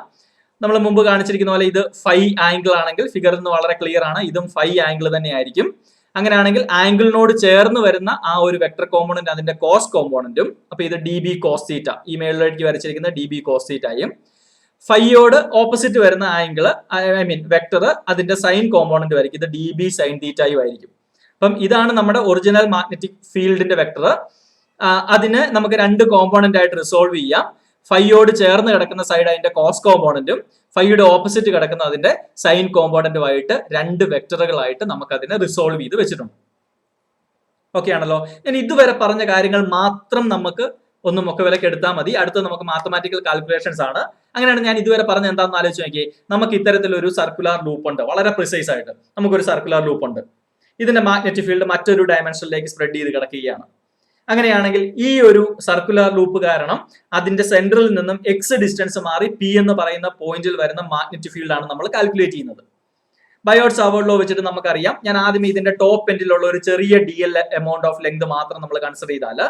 A: നമ്മൾ മുമ്പ് കാണിച്ചിരിക്കുന്ന പോലെ ഇത് ഫൈ ആംഗിൾ ആണെങ്കിൽ ഫിഗറിൽ നിന്ന് വളരെ ക്ലിയർ ആണ്, ഇതും ഫൈ ആംഗിൾ തന്നെ ആയിരിക്കും. അങ്ങനെയാണെങ്കിൽ ആംഗിളിനോട് ചേർന്ന് വരുന്ന ആ ഒരു വെക്ടർ കോമ്പോണന്റ് അതിന്റെ കോസ് കോമ്പോണന്റും, അപ്പൊ ഇത് dB കോസ് തീറ്റ, ഈ മേളിലേക്ക് വരച്ചിരിക്കുന്ന dB കോസ് തീറ്റയും, ഫൈയോട് ഓപ്പോസിറ്റ് വരുന്ന ആംഗിൾ വെക്ടർ അതിന്റെ സൈൻ കോമ്പോണന്റ് ആയിരിക്കും, ഇത് dB സൈൻ തീറ്റയും ആയിരിക്കും. അപ്പം ഇതാണ് നമ്മുടെ ഒറിജിനൽ മാഗ്നറ്റിക് ഫീൽഡിന്റെ വെക്ടർ. അതിന് നമുക്ക് 2 കോമ്പോണന്റ് ആയിട്ട് റിസോൾവ് ചെയ്യാം. ഫൈയോട് ചേർന്ന് കിടക്കുന്ന സൈഡ് അതിന്റെ കോസ് കോമ്പോണന്റും ഫൈയുടെ ഓപ്പോസിറ്റ് കിടക്കുന്ന അതിന്റെ സൈൻ കോമ്പോണന്റുമായിട്ട് 2 വെക്ടറുകളായിട്ട് നമുക്ക് അതിനെ റിസോൾവ് ചെയ്ത് വെച്ചിട്ടുണ്ട്. ഓക്കെ ആണല്ലോ? ഞാൻ ഇതുവരെ പറഞ്ഞ കാര്യങ്ങൾ മാത്രം നമുക്ക് ഒന്ന് മുഖവിലക്ക് എടുത്താൽ മതി. അടുത്ത നമുക്ക് മാത്തമാറ്റിക്കൽ കാൽക്കുലേഷൻസ് ആണ്. അങ്ങനെയാണ് ഞാൻ ഇതുവരെ പറഞ്ഞ എന്താണെന്ന് ആലോചിച്ച് നോക്കി. നമുക്ക് ഇത്തരത്തിലൊരു സർക്കുലർ ലൂപ്പ് ഉണ്ട്, വളരെ പ്രിസൈസ് ആയിട്ട് നമുക്കൊരു സർക്കുലർ ലൂപ്പ് ഉണ്ട്. ഇതിന്റെ മാഗ്നറ്റിക് ഫീൽഡ് മറ്റൊരു ഡയമെൻഷനിലേക്ക് സ്പ്രെഡ് ചെയ്ത് കിടക്കുകയാണ്. അങ്ങനെയാണെങ്കിൽ ഈ ഒരു സർക്കുലർ ലൂപ്പ് കാരണം അതിന്റെ സെന്ററിൽ നിന്നും X ഡിസ്റ്റൻസ് മാറി P എന്ന് പറയുന്ന പോയിന്റിൽ വരുന്ന മാഗ്നറ്റിക് ഫീൽഡ് ആണ് നമ്മൾ കാൽക്കുലേറ്റ് ചെയ്യുന്നത്. ബയോട്ട് സാവേർട്ട് ലോ വെച്ചിട്ട് നമുക്കറിയാം, ഞാൻ ആദ്യം ഇതിന്റെ ടോപ്പ് എൻഡിലുള്ള ഒരു ചെറിയ DL എമൗണ്ട് ഓഫ് ലെങ്ത് മാത്രം നമ്മൾ കൺസിഡർ ചെയ്താൽ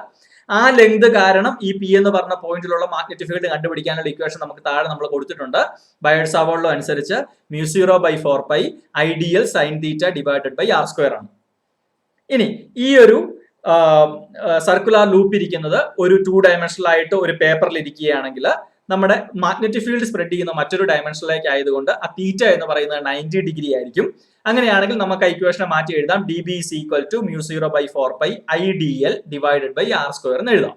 A: ആ ലെങ്ത് കാരണം ഈ P എന്ന് പറഞ്ഞ പോയിന്റിലുള്ള മാഗ്നറ്റിക് ഫീൽഡ് കണ്ടുപിടിക്കാനുള്ള ഇക്വേഷൻ നമുക്ക് താഴെ നമ്മൾ കൊടുത്തിട്ടുണ്ട്. ബയോട്ട് സാവേർട്ട് ലോ അനുസരിച്ച് μ0 by 4π IDL sine theta divided by r² ആണ്. ഇനി ഈ ഒരു സർക്കുലർ ലൂപ്പ് ഇരിക്കുന്നത് ഒരു 2 ഡയമെൻഷനൽ ആയിട്ട് ഒരു പേപ്പറിൽ ഇരിക്കുകയാണെങ്കിൽ നമ്മുടെ മാഗ്നറ്റിക് ഫീൽഡ് സ്പ്രെഡ് ചെയ്യുന്ന മറ്റൊരു ഡയമെൻഷനിലേക്ക് ആയതുകൊണ്ട് ആ തീറ്റ എന്ന് പറയുന്നത് 90 ഡിഗ്രി ആയിരിക്കും. അങ്ങനെയാണെങ്കിൽ നമുക്ക് ഇക്വേഷനെ മാറ്റി എഴുതാം, dB is equal to μ0 by 4π IDL divided by r² എന്ന് എഴുതാം.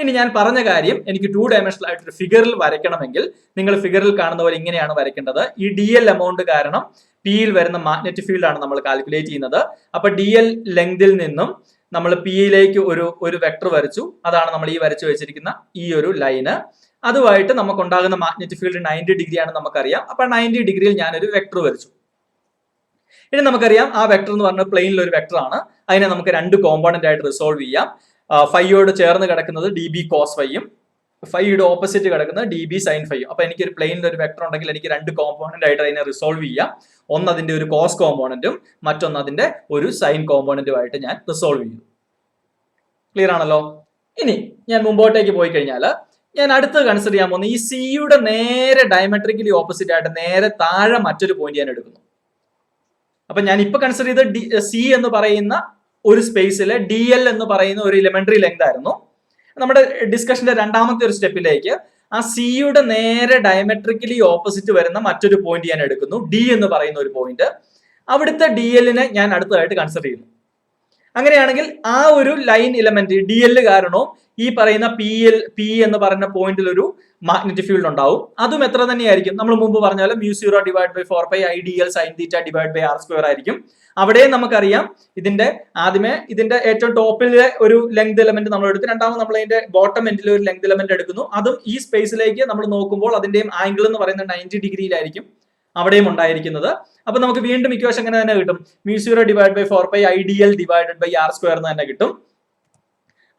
A: ഇനി ഞാൻ പറഞ്ഞ കാര്യം എനിക്ക് 2 ഡയമെൻഷനൽ ആയിട്ട് ഒരു ഫിഗറിൽ വരയ്ക്കണമെങ്കിൽ നിങ്ങൾ ഫിഗറിൽ കാണുന്ന പോലെ ഇങ്ങനെയാണ് വരയ്ക്കേണ്ടത്. ഈ DL എമൗണ്ട് കാരണം പിയിൽ വരുന്ന മാഗ്നറ്റിക് ഫീൽഡ് ആണ് നമ്മൾ കാൽക്കുലേറ്റ് ചെയ്യുന്നത്. അപ്പൊ DL ലെങ്തിൽ നിന്നും നമ്മൾ പിയിലേക്ക് ഒരു വെക്ടർ വരച്ചു, അതാണ് നമ്മൾ ഈ വരച്ചു വെച്ചിരിക്കുന്ന ഈ ഒരു ലൈന്. അതുമായിട്ട് നമുക്ക് ഉണ്ടാകുന്ന മാഗ്നറ്റിക് ഫീൽഡ് 90 ഡിഗ്രി ആണ് നമുക്കറിയാം. അപ്പൊ 90 ഡിഗ്രിയിൽ ഞാനൊരു വെക്ടർ വരച്ചു. ഇനി നമുക്കറിയാം ആ വെക്ടർ എന്ന് പറഞ്ഞ പ്ലെയിനിൽ ഒരു വെക്ടർ ആണ്. അതിനെ നമുക്ക് 2 കോമ്പോണന്റ് ആയിട്ട് റിസോൾവ് ചെയ്യാം. ഫൈയോട് ചേർന്ന് കിടക്കുന്നത് dB കോസ് ഫൈയും ഫൈയുടെ ഓപ്പോസിറ്റ് കിടക്കുന്നത് dB സൈൻ ഫൈയും. അപ്പൊ എനിക്ക് ഒരു പ്ലെയിനിൽ ഒരു വെക്ടർ ഉണ്ടെങ്കിൽ എനിക്ക് 2 കോമ്പോണന്റ് ആയിട്ട് അതിനെ റിസോൾവ് ചെയ്യാം. ഒന്ന് അതിന്റെ ഒരു കോസ് കോമ്പോണന്റും മറ്റൊന്ന് അതിന്റെ ഒരു സൈൻ കോമ്പോണന്റുമായിട്ട് ഞാൻ റിസോൾവ് ചെയ്തു. ക്ലിയർ ആണല്ലോ? ഇനി ഞാൻ മുമ്പോട്ടേക്ക് പോയി കഴിഞ്ഞാൽ ഞാൻ അടുത്ത് കൺസിഡർ ചെയ്യാൻ പോകുന്ന ഈ സിയുടെ നേരെ ഡയമെട്രിക്കലി ഓപ്പോസിറ്റ് ആയിട്ട് നേരെ താഴെ മറ്റൊരു പോയിന്റ് ഞാൻ എടുക്കുന്നു. അപ്പൊ ഞാൻ ഇപ്പൊ കൺസിഡർ ചെയ്ത സി എന്ന് പറയുന്ന ഒരു സ്പേസിലെ ഡി എൽ എന്ന് പറയുന്ന ഒരു എലിമെന്ററി ലെങ്ത് ആയിരുന്നു. നമ്മുടെ ഡിസ്കഷന്റെ രണ്ടാമത്തെ ഒരു സ്റ്റെപ്പിലേക്ക് ആ സിയുടെ നേരെ ഡയമെട്രിക്കലി ഓപ്പോസിറ്റ് വരുന്ന മറ്റൊരു പോയിന്റ് ഞാൻ എടുക്കുന്നു, ഡി എന്ന് പറയുന്ന ഒരു പോയിന്റ്. അവിടുത്തെ ഡി എല്ലിനെ ഞാൻ അടുത്തതായിട്ട് കൺസിഡർ ചെയ്യുന്നു. അങ്ങനെയാണെങ്കിൽ ആ ഒരു ലൈൻ എലമെന്റ് ഡി എൽ കാരണവും ഈ പറയുന്ന പി എന്ന് പറയുന്ന പോയിന്റിൽ ഒരു മാഗ്നറ്റിക് ഫീൽഡ് ഉണ്ടാവും. അതും എത്ര തന്നെയായിരിക്കും? നമ്മൾ മുമ്പ് പറഞ്ഞ പോലെ μ0 divide by 4π IDL sin θ divide by r² ആയിരിക്കും. അവിടെ നമുക്കറിയാം ആദ്യമേ ഇതിന്റെ ഏറ്റവും ടോപ്പിലെ ഒരു ലെങ്ത് എലമെന്റ് നമ്മൾ എടുത്ത്, രണ്ടാമത് നമ്മൾ അതിന്റെ ബോട്ടം എൻഡിലെ ഒരു ലെങ്ത് എലമെന്റ് എടുക്കുന്നു. അതും ഈ സ്പേസിലേക്ക് നമ്മൾ നോക്കുമ്പോൾ അതിന്റെയും ആംഗിൾ എന്ന് പറയുന്നത് 90 ഡിഗ്രിയിലായിരിക്കും അവിടെയും ഉണ്ടായിരിക്കുന്നത്. അപ്പൊ നമുക്ക് വീണ്ടും ഇക്വേഷൻ എങ്ങനെ തന്നെ കിട്ടും? μ0 divide by 4π IDL divided by r² എന്ന് തന്നെ കിട്ടും.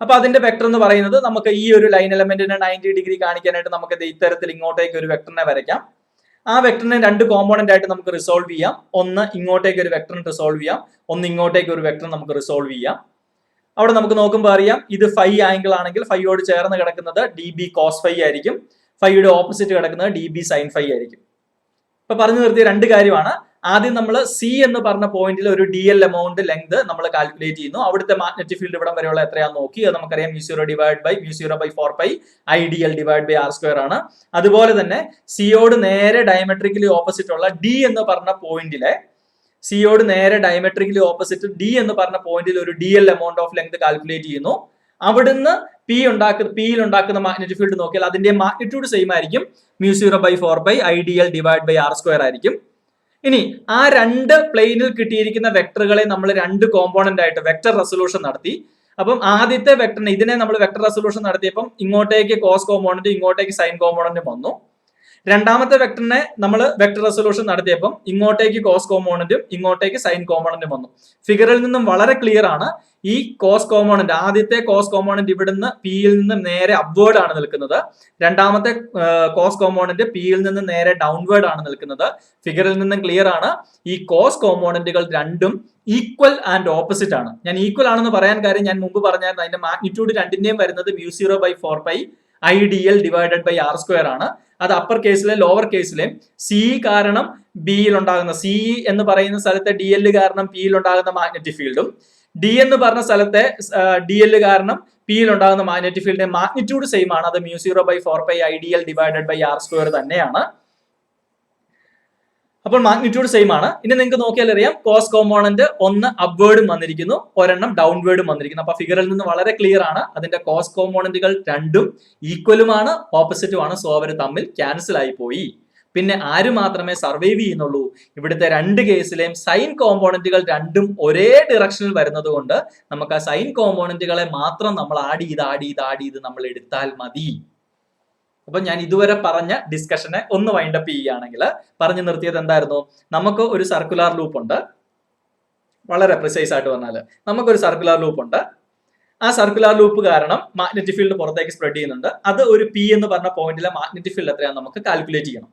A: അപ്പൊ അതിന്റെ വെക്ടർ എന്ന് പറയുന്നത് നമുക്ക് ഈ ഒരു ലൈൻ എലമെന്റിനെ 90 ഡിഗ്രി കാണിക്കാനായിട്ട് നമുക്ക് ഇത്തരത്തിൽ ഇങ്ങോട്ടേക്ക് ഒരു വെക്ടറിനെ വരയ്ക്കാം. ആ വെക്ടറിനെ രണ്ട് കോമ്പോണന്റ് ആയിട്ട് നമുക്ക് റിസോൾവ് ചെയ്യാം. ഒന്ന് ഇങ്ങോട്ടേക്ക് ഒരു വെക്ടറിനെ റിസോൾവ് ചെയ്യാം, ഒന്ന് ഇങ്ങോട്ടേക്ക് ഒരു വെക്ടർ നമുക്ക് റിസോൾവ് ചെയ്യാം. അവിടെ നമുക്ക് നോക്കുമ്പോൾ അറിയാം ഇത് ഫൈ ആംഗിൾ ആണെങ്കിൽ ഫൈയോട് ചേർന്ന് കിടക്കുന്നത് DB cos φ ആയിരിക്കും, ഫൈയുടെ ഓപ്പോസിറ്റ് കിടക്കുന്നത് DB sin φ ആയിരിക്കും. ഇപ്പൊ പറഞ്ഞു നിർത്തിയ രണ്ട് കാര്യമാണ്. ആദ്യം നമ്മൾ സി എന്ന് പറഞ്ഞ പോയിന്റിൽ ഒരു DL എമൗണ്ട് ലെങ്ത് നമ്മൾ കാൽക്കുലേറ്റ് ചെയ്യുന്നു. അവിടുത്തെ മാഗ്നറ്റിക് ഫീൽഡ് ഇവിടം വരെയുള്ള എത്രയാണെന്ന് നോക്കി. അത് നമുക്കറിയാം μ0 divide by μ0 by 4π IDL divide by r² ആണ്. അതുപോലെ തന്നെ സിയോട് നേരെ ഡയമെട്രിക്കലി ഓപ്പോസിറ്റ് ഉള്ള ഡി എന്ന് പറഞ്ഞ പോയിന്റിലെ സിയോട് നേരെ ഡയമെട്രിക്കലി ഓപ്പോസിറ്റ് ഡി എന്ന് പറഞ്ഞ പോയിന്റിൽ ഒരു DL amount of length calculate ചെയ്യുന്നു. അവിടുന്ന് പിയിൽ ഉണ്ടാക്കുന്ന മാഗ്നറ്റിക് ഫീൽഡ് നോക്കിയാൽ അതിന്റെ മാഗ്നിറ്റ്യൂഡ് സെയിം ആയിരിക്കും, μ0 by 4π IDL divide by r² ആയിരിക്കും. ഇനി ആ രണ്ട് പ്ലെയിനിൽ കിട്ടിയിരിക്കുന്ന വെക്ടറുകളെ നമ്മൾ രണ്ട് കോമ്പോണന്റ് ആയിട്ട് വെക്ടർ റെസൊല്യൂഷൻ നടത്തി. അപ്പം ആദ്യത്തെ വെക്ടറിനെ ഇതിനെ നമ്മൾ വെക്ടർ റെസൊല്യൂഷൻ നടത്തിയപ്പം ഇങ്ങോട്ടേക്ക് കോസ് കോമ്പോണന്റ് ഇങ്ങോട്ടേക്ക് സൈൻ കോമ്പോണന്റും വന്നു. രണ്ടാമത്തെ വെക്ടറിനെ നമ്മൾ വെക്ടർ റെസൊല്യൂഷൻ നടത്തിയപ്പം ഇങ്ങോട്ടേക്ക് കോസ് കോമ്പോണന്റും ഇങ്ങോട്ടേക്ക് സൈൻ കോമ്പോണന്റും വന്നു. ഫിഗറിൽ നിന്നും വളരെ ക്ലിയർ ആണ് ഈ കോസ് കോമ്പോണന്റ്, ആദ്യത്തെ കോസ് കോമ്പോണന്റ് ഇവിടുന്ന് പിയിൽ നിന്ന് നേരെ അപ്വേർഡ് ആണ് നിൽക്കുന്നത്, രണ്ടാമത്തെ കോസ് കോമ്പോണന്റ് പിയിൽ നിന്ന് നേരെ ഡൗൺവേർഡ് ആണ് നിൽക്കുന്നത്. ഫിഗറിൽ നിന്നും ക്ലിയർ ആണ് ഈ കോസ് കോമ്പോണന്റുകൾ രണ്ടും ഈക്വൽ ആൻഡ് ഓപ്പോസിറ്റ് ആണ്. ഞാൻ ഈക്വൽ ആണെന്ന് പറയാൻ കാര്യം ഞാൻ മുമ്പ് പറഞ്ഞായിരുന്നു, അതിന്റെ മാഗ്നിറ്റ്യൂഡ് രണ്ടിന്റെയും വരുന്നത് μ0 by 4π IDL divided by r² ആണ്. അത് അപ്പർ കേസിലെ ലോവർ കേസിലെ സി കാരണം ബിയിൽ ഉണ്ടാകുന്ന സി എന്ന് പറയുന്ന സ്ഥലത്തെ DL കാരണം പിയിൽ ഉണ്ടാകുന്ന മാഗ്നറ്റിക് ഫീൽഡും ഡി എന്ന് പറഞ്ഞ സ്ഥലത്തെ DL കാരണം പിയിൽ ഉണ്ടാകുന്ന മാഗ്നറ്റിക് ഫീൽഡിന്റെ മാഗ്നിറ്റ്യൂഡ് സെയിം ആണ്. അത് μ0 by 4π IDL divided by r² തന്നെയാണ്. അപ്പോൾ മാഗ്നിറ്റ്യൂഡ് സെയിം ആണ്. ഇനി നിങ്ങൾക്ക് നോക്കിയാൽ അറിയാം കോസ് കോമ്പോണന്റ് ഒന്ന് അപ്വേർഡും വന്നിരിക്കുന്നു, ഒരെണ്ണം ഡൗൺവേർഡും വന്നിരിക്കുന്നു. അപ്പൊ ഫിഗറിൽ നിന്ന് വളരെ ക്ലിയർ ആണ് അതിന്റെ കോസ് കോമ്പോണന്റുകൾ രണ്ടും ഈക്വലുമാണ്, ഓപ്പോസിറ്റുമാണ്. സോ അവർ തമ്മിൽ ക്യാൻസൽ ആയി പോയി. പിന്നെ ആര് മാത്രമേ സർവൈവ് ചെയ്യുന്നുള്ളൂ? ഇവിടുത്തെ രണ്ട് കേസിലെയും സൈൻ കോമ്പോണന്റുകൾ രണ്ടും ഒരേ ഡിറക്ഷനിൽ വരുന്നത് കൊണ്ട് നമുക്ക് ആ സൈൻ കോമ്പോണന്റുകളെ മാത്രം നമ്മൾ ആഡ് ചെയ്ത് നമ്മൾ എടുത്താൽ മതി. അപ്പൊ ഞാൻ ഇതുവരെ പറഞ്ഞ ഡിസ്കഷനെ ഒന്ന് വൈൻഡപ്പ് ചെയ്യുകയാണെങ്കിൽ പറഞ്ഞു നിർത്തിയത് എന്തായിരുന്നു? നമുക്ക് ഒരു സർക്കുലർ ലൂപ്പ് ഉണ്ട്. വളരെ പ്രിസൈസ് ആയിട്ട് പറഞ്ഞാൽ നമുക്കൊരു സർക്കുലർ ലൂപ്പ് ഉണ്ട്. ആ സർക്കുലർ ലൂപ്പ് കാരണം മാഗ്നറ്റിക് ഫീൽഡ് പുറത്തേക്ക് സ്പ്രെഡ് ചെയ്യുന്നുണ്ട്. അത് ഒരു പി എന്ന് പറഞ്ഞ പോയിന്റിലെ മാഗ്നറ്റിക് ഫീൽഡ് എത്രയാണെന്ന് നമുക്ക് കാൽക്കുലേറ്റ് ചെയ്യണം.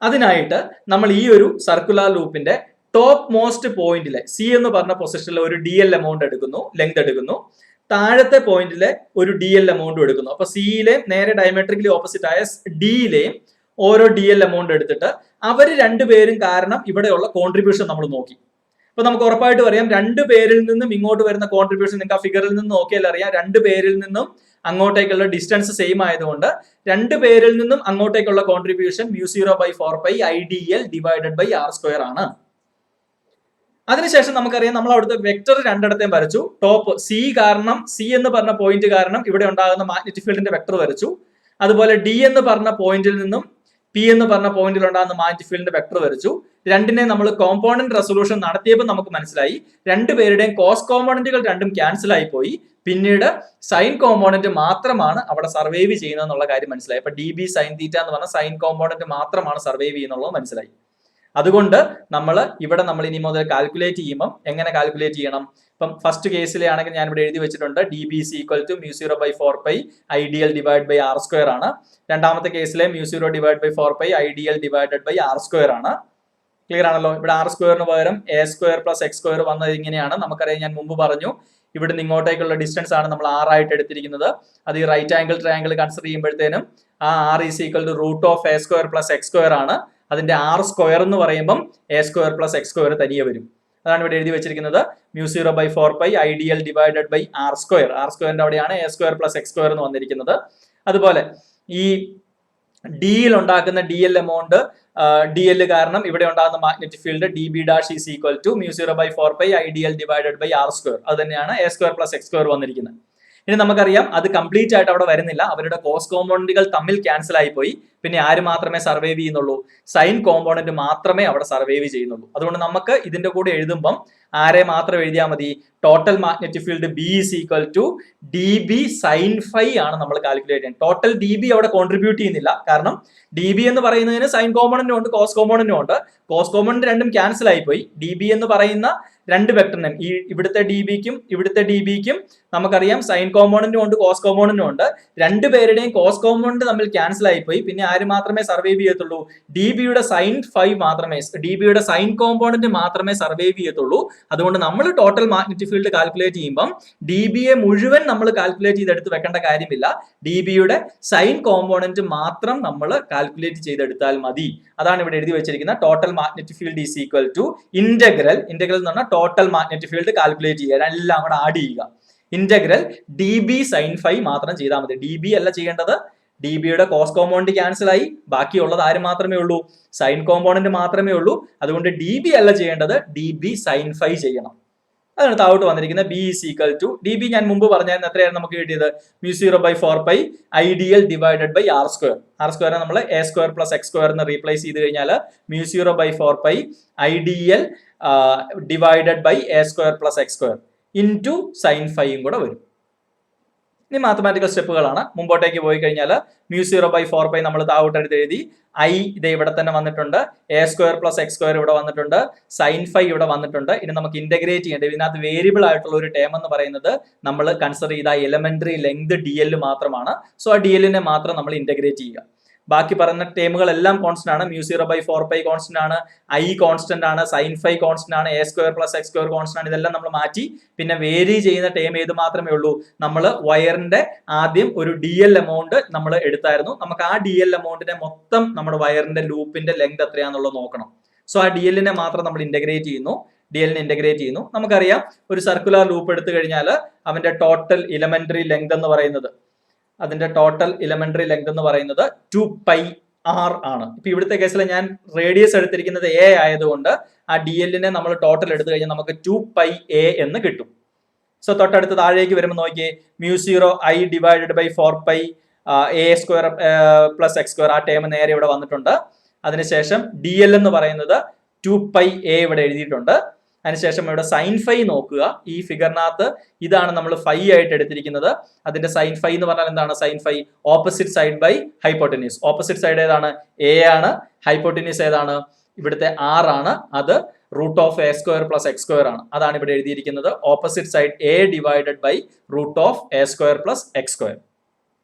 A: അതിനായിട്ട് നമ്മൾ ഈ ഒരു സർക്കുലർ ലൂപ്പിന്റെ ടോപ്പ് മോസ്റ്റ് പോയിന്റിലെ സി എന്ന് പറഞ്ഞ പൊസിഷനിലെ ഒരു DL എമൗണ്ട് എടുക്കുന്നു, ലെങ്ത് എടുക്കുന്നു. താഴത്തെ പോയിന്റിലെ ഒരു DL എമൗണ്ട് എടുക്കുന്നു. അപ്പൊ സിയിലെ നേരെ ഡയമെട്രിക്കലി ഓപ്പോസിറ്റ് ആയ ഡിയിലെയും ഓരോ DL എമൗണ്ട് എടുത്തിട്ട് അവർ രണ്ടുപേരും കാരണം ഇവിടെയുള്ള കോൺട്രിബ്യൂഷൻ നമ്മൾ നോക്കി. അപ്പൊ നമുക്ക് ഉറപ്പായിട്ട് അറിയാം രണ്ടുപേരിൽ നിന്നും ഇങ്ങോട്ട് വരുന്ന കോൺട്രിബ്യൂഷൻ നിങ്ങൾക്ക് ആ ഫിഗറിൽ നിന്ന് നോക്കിയാൽ അറിയാം. രണ്ടുപേരിൽ നിന്നും അങ്ങോട്ടേക്കുള്ള ഡിസ്റ്റൻസ് സെയിം ആയതുകൊണ്ട് രണ്ടുപേരിൽ നിന്നും അങ്ങോട്ടേക്കുള്ള contribution μ0 by 4π IDL divided by r² ആണ്. അതിനുശേഷം നമുക്കറിയാം നമ്മൾ അവിടുത്തെ വെക്ടർ രണ്ടിടത്തേയും വരച്ചു. ടോപ്പ് സി കാരണം സി എന്ന് പറഞ്ഞ പോയിന്റ് കാരണം ഇവിടെ ഉണ്ടാകുന്ന മാഗ്നറ്റിക് ഫീൽഡിന്റെ വെക്ടർ വരച്ചു. അതുപോലെ ഡി എന്ന് പറഞ്ഞ പോയിന്റിൽ നിന്നും പി എന്ന് പറഞ്ഞ പോയിന്റിൽ ഉണ്ടാകുന്ന മാഗ്നറ്റിക് ഫീൽഡിന്റെ വെക്ടർ വരച്ചു. രണ്ടിനെ നമ്മൾ കോമ്പോണന്റ് റെസൊല്യൂഷൻ നടത്തിയപ്പോൾ നമുക്ക് മനസ്സിലായി രണ്ടുപേരുടെയും കോസ് കോമ്പോണന്റുകൾ രണ്ടും ക്യാൻസൽ ആയി പോയി. പിന്നീട് സൈൻ കോമ്പോണന്റ് മാത്രമാണ് അവിടെ സർവൈവ് ചെയ്യുന്നത് എന്നുള്ള കാര്യം മനസ്സിലായി. അപ്പൊ DB sin θ എന്ന് പറഞ്ഞ സൈൻ കോമ്പോണന്റ് മാത്രമാണ് സർവൈവ് ചെയ്യുന്നുള്ളത് മനസ്സിലായി. അതുകൊണ്ട് നമ്മൾ ഇനി മുതൽ കാൽക്കുലേറ്റ് ചെയ്യുമ്പോൾ എങ്ങനെ കാൽക്കുലേറ്റ് ചെയ്യണം? ഇപ്പം ഫസ്റ്റ് കേസിലെ ആണെങ്കിൽ ഞാൻ ഇവിടെ എഴുതി വെച്ചിട്ടുണ്ട് DB is equal to μ0 by 4π IDL divided by r² ആണ്. രണ്ടാമത്തെ കേസിലെ μ0 divided by 4π IDL divided by r² ആണ്. ക്ലിയർ ആണല്ലോ? ഇവിടെ r² പകരം a² plus x² വന്നത് ഇങ്ങനെയാണ്. നമുക്കറിയാം, ഞാൻ മുമ്പ് പറഞ്ഞു ഇവിടുന്ന് ഇങ്ങോട്ടേക്കുള്ള ഡിസ്റ്റൻസ് ആണ് നമ്മൾ r ആയിട്ട് എടുത്തിരിക്കുന്നത്. അത് ഈ റൈറ്റ് ആംഗിൾ ട്രയാംഗിൾ കൺസിഡർ ചെയ്യുമ്പോഴത്തേനും ആ r is equal to root of a square plus x square ആണ്. അതിന്റെ r സ്ക്വയർ എന്ന് പറയുമ്പം a square plus x square തനിയെ വരും. അതാണ് ഇവിടെ എഴുതി വെച്ചിരിക്കുന്നത്. μ0/4π ideal divided by r square. r സ്ക്വയറിന്റെ അവിടെയാണ് a square plus x square എന്ന് വന്നിരിക്കുന്നത്. അതുപോലെ ഈ ഡിയിൽ ഉണ്ടാക്കുന്ന dl എമൗണ്ട് dl കാരണം ഇവിടെ ഉണ്ടാകുന്ന magnetic field db dash is equal to μ0/4π ideal divided by r square. അത് തന്നെയാണ് a square plus x square വന്നിരിക്കുന്നത്. ഇനി നമുക്കറിയാം അത് കംപ്ലീറ്റ് ആയിട്ട് അവിടെ വരുന്നില്ല. അവരുടെ കോസ് കോമ്പൗണ്ടുകൾ തമ്മിൽ ക്യാൻസൽ ആയി പോയി. പിന്നെ ആര് മാത്രമേ സർവൈവ് ചെയ്യുന്നുള്ളൂ? സൈൻ കോമ്പൗണ്ടന്റ് മാത്രമേ അവിടെ സർവൈവ് ചെയ്യുന്നുള്ളൂ. അതുകൊണ്ട് നമുക്ക് ഇതിന്റെ കൂടെ എഴുതുമ്പം ആരെ മാത്രം എഴുതിയാൽ മതി? Total magnetic field B is equal to D B sine phi ആണ് നമ്മൾ കാൽക്കുലേറ്റ് ചെയ്യുന്നത്. ടോട്ടൽ ഡി ബി അവിടെ കോൺട്രിബ്യൂട്ട് ചെയ്യുന്നില്ല. കാരണം ഡി ബി എന്ന് പറയുന്നതിന് സൈൻ കോമ്പൗണ്ടന്റും ഉണ്ട്, കോസ് കോമ്പൗണ്ടന്റും ഉണ്ട്. കോസ് കോമ്പൗണ്ടന്റ് രണ്ടും ക്യാൻസൽ ആയി പോയി. ഡി ബി എന്ന് പറയുന്ന രണ്ട് വെക്ടറിനും ഈ ഇവിടുത്തെ ഡി ബിക്കും നമുക്കറിയാം സൈൻ കോമ്പൗണ്ടന്റും ഉണ്ട്, കോസ് കോമ്പൗണ്ടന്റും ഉണ്ട്. രണ്ടുപേരുടെയും കോസ് കോമ്പൗണ്ടന്റ് തമ്മിൽ ക്യാൻസൽ ആയി പോയി. പിന്നെ ആര് മാത്രമേ സർവൈവ് ചെയ്യത്തുള്ളൂ? ഡി ബിയുടെ സൈൻ കോമ്പൗണ്ടന്റ് മാത്രമേ സർവൈവ് ചെയ്യത്തുള്ളൂ. അതുകൊണ്ട് നമ്മൾ ടോട്ടൽ മാഗ്നറ്റിക് ഫീൽഡ് കാൽക്കുലേറ്റ് ചെയ്യുമ്പം ഡി ബിയെ മുഴുവൻ നമ്മൾ കാൽക്കുലേറ്റ് ചെയ്തെടുത്ത് വെക്കേണ്ട കാര്യമില്ല. ഡി ബിയുടെ സൈൻ കോമ്പൗണ്ടന്റ് മാത്രം നമ്മൾ കാൽക്കുലേറ്റ് ചെയ്തെടുത്താൽ മതി. അതാണ് ഇവിടെ എഴുതി വെച്ചിരിക്കുന്ന total magnetic field is equal to integral എന്ന് പറഞ്ഞാൽ ടോട്ടൽ മാഗ്നറ്റിക് ഫീൽഡ് കാൽക്കുലേറ്റ് ചെയ്യുക, എല്ലാം കൂടെ ആഡ് ചെയ്യുക. Integral D B sine phi മാത്രം ചെയ്താൽ മതി. ഡി ബി അല്ല ചെയ്യേണ്ടത്. ഡി ബിയുടെ കോസ് കോമ്പൗണ്ട് ക്യാൻസൽ ആയി. ബാക്കിയുള്ളത് ആര് മാത്രമേ ഉള്ളൂ? സൈൻ കോമ്പൗണ്ടന്റ് മാത്രമേ ഉള്ളൂ. അതുകൊണ്ട് ഡി ബി അല്ല ചെയ്യേണ്ടത്, ഡി ബി സൈൻ ഫൈ ചെയ്യണം. അതാണ് താഴോട്ട് വന്നിരിക്കുന്നത്. B is equal to D B ഞാൻ മുമ്പ് പറഞ്ഞായിരുന്നു. എത്രയായിരുന്നു നമുക്ക് കിട്ടിയത്? μ0/4π ideal divided by r square. r square നമ്മൾ a square plus x square എന്ന് റീപ്ലേസ് ചെയ്ത് കഴിഞ്ഞാൽ μ0/4π ideal divided by a square plus x square into sine ഫൈയും കൂടെ വരും. ഇനി മാത്തമാറ്റിക്കൽ സ്റ്റെപ്പുകളാണ്. മുമ്പോട്ടേക്ക് പോയി കഴിഞ്ഞാൽ μ0/4π നമ്മൾ താഴോട്ടെടുത്ത് എഴുതി. ഐ ഇത് ഇവിടെ തന്നെ വന്നിട്ടുണ്ട്. a square plus x square ഇവിടെ വന്നിട്ടുണ്ട്. സൈൻ ഫൈ ഇവിടെ വന്നിട്ടുണ്ട്. ഇനി നമുക്ക് ഇന്റഗ്രേറ്റ് ചെയ്യേണ്ടത് ഇതിനകത്ത് വേരിയബിൾ ആയിട്ടുള്ള ഒരു ടേം എന്ന് പറയുന്നത് നമ്മൾ കൺസിഡർ ചെയ്ത എലമെന്ററി ലെങ്ത് dl മാത്രമാണ്. സോ ആ dl മാത്രം നമ്മൾ ഇന്റഗ്രേറ്റ് ചെയ്യുക. ബാക്കി പറയുന്ന ടേമുകളെല്ലാം കോൺസ്റ്റന്റ് ആണ്. μ0/4π കോൺസ്റ്റന്റ് ആണ്, ഐ കോൺസ്റ്റന്റ് ആണ്, സൈൻ ഫൈ കോൺസ്റ്റന്റ് ആണ്, a square plus x square constant ആണ്. ഇതെല്ലാം നമ്മൾ മാറ്റി. പിന്നെ വേരി ചെയ്യുന്ന ടേം ഏത് മാത്രമേ ഉള്ളൂ? നമ്മൾ വയറിന്റെ ആദ്യം ഒരു dl എമൗണ്ട് നമ്മൾ എടുത്തായിരുന്നു. നമുക്ക് ആ dl എമൗണ്ടിനെ മൊത്തം നമ്മുടെ വയറിന്റെ ലൂപ്പിന്റെ ലെങ്ത് എത്രയാണെന്നുള്ളത് നോക്കണം. സോ ആ dl മാത്രം നമ്മൾ ഇന്റഗ്രേറ്റ് ചെയ്യുന്നു. നമുക്കറിയാം ഒരു സർക്കുലർ ലൂപ്പ് എടുത്തു കഴിഞ്ഞാൽ അവന്റെ ടോട്ടൽ ഇലമെന്ററി ലെങ്ത് എന്ന് പറയുന്നത് അതിന്റെ ടോട്ടൽ ഇലമെന്ററി ലെങ്ത് എന്ന് പറയുന്നത് 2πr ആണ്. ഇപ്പൊ ഇവിടുത്തെ കേസിൽ ഞാൻ റേഡിയസ് എടുത്തിരിക്കുന്നത് a ആയതുകൊണ്ട് ആ dl നമ്മൾ ടോട്ടൽ എടുത്തു കഴിഞ്ഞാൽ നമുക്ക് 2πa എന്ന് കിട്ടും. സോ തൊട്ടടുത്ത് താഴേക്ക് വരുമ്പോൾ നോക്കിയേ, μ0 divided by 4π a square plus x square ആ ടേം നേരെ ഇവിടെ വന്നിട്ടുണ്ട്. അതിനുശേഷം dl എന്ന് പറയുന്നത് 2πa ഇവിടെ എഴുതിയിട്ടുണ്ട്. അതിനുശേഷം ഇവിടെ സൈൻ ഫൈ നോക്കുക. ഈ ഫിഗറിനകത്ത് ഇതാണ് നമ്മൾ ഫൈ ആയിട്ട് എടുത്തിരിക്കുന്നത്. അതിന്റെ സൈൻ ഫൈ എന്ന് പറഞ്ഞാൽ എന്താണ്? Sine phi opposite side by hypotenuse. Opposite side ഏതാണ്? a ആണ്. ഹൈപ്പോട്ടന്യൂസ് ഏതാണ്? ഇവിടുത്തെ r ആണ്. അത് root of a square plus x square ആണ്. അതാണ് ഇവിടെ എഴുതിയിരിക്കുന്നത്. Opposite side a divided by root of a square plus x square.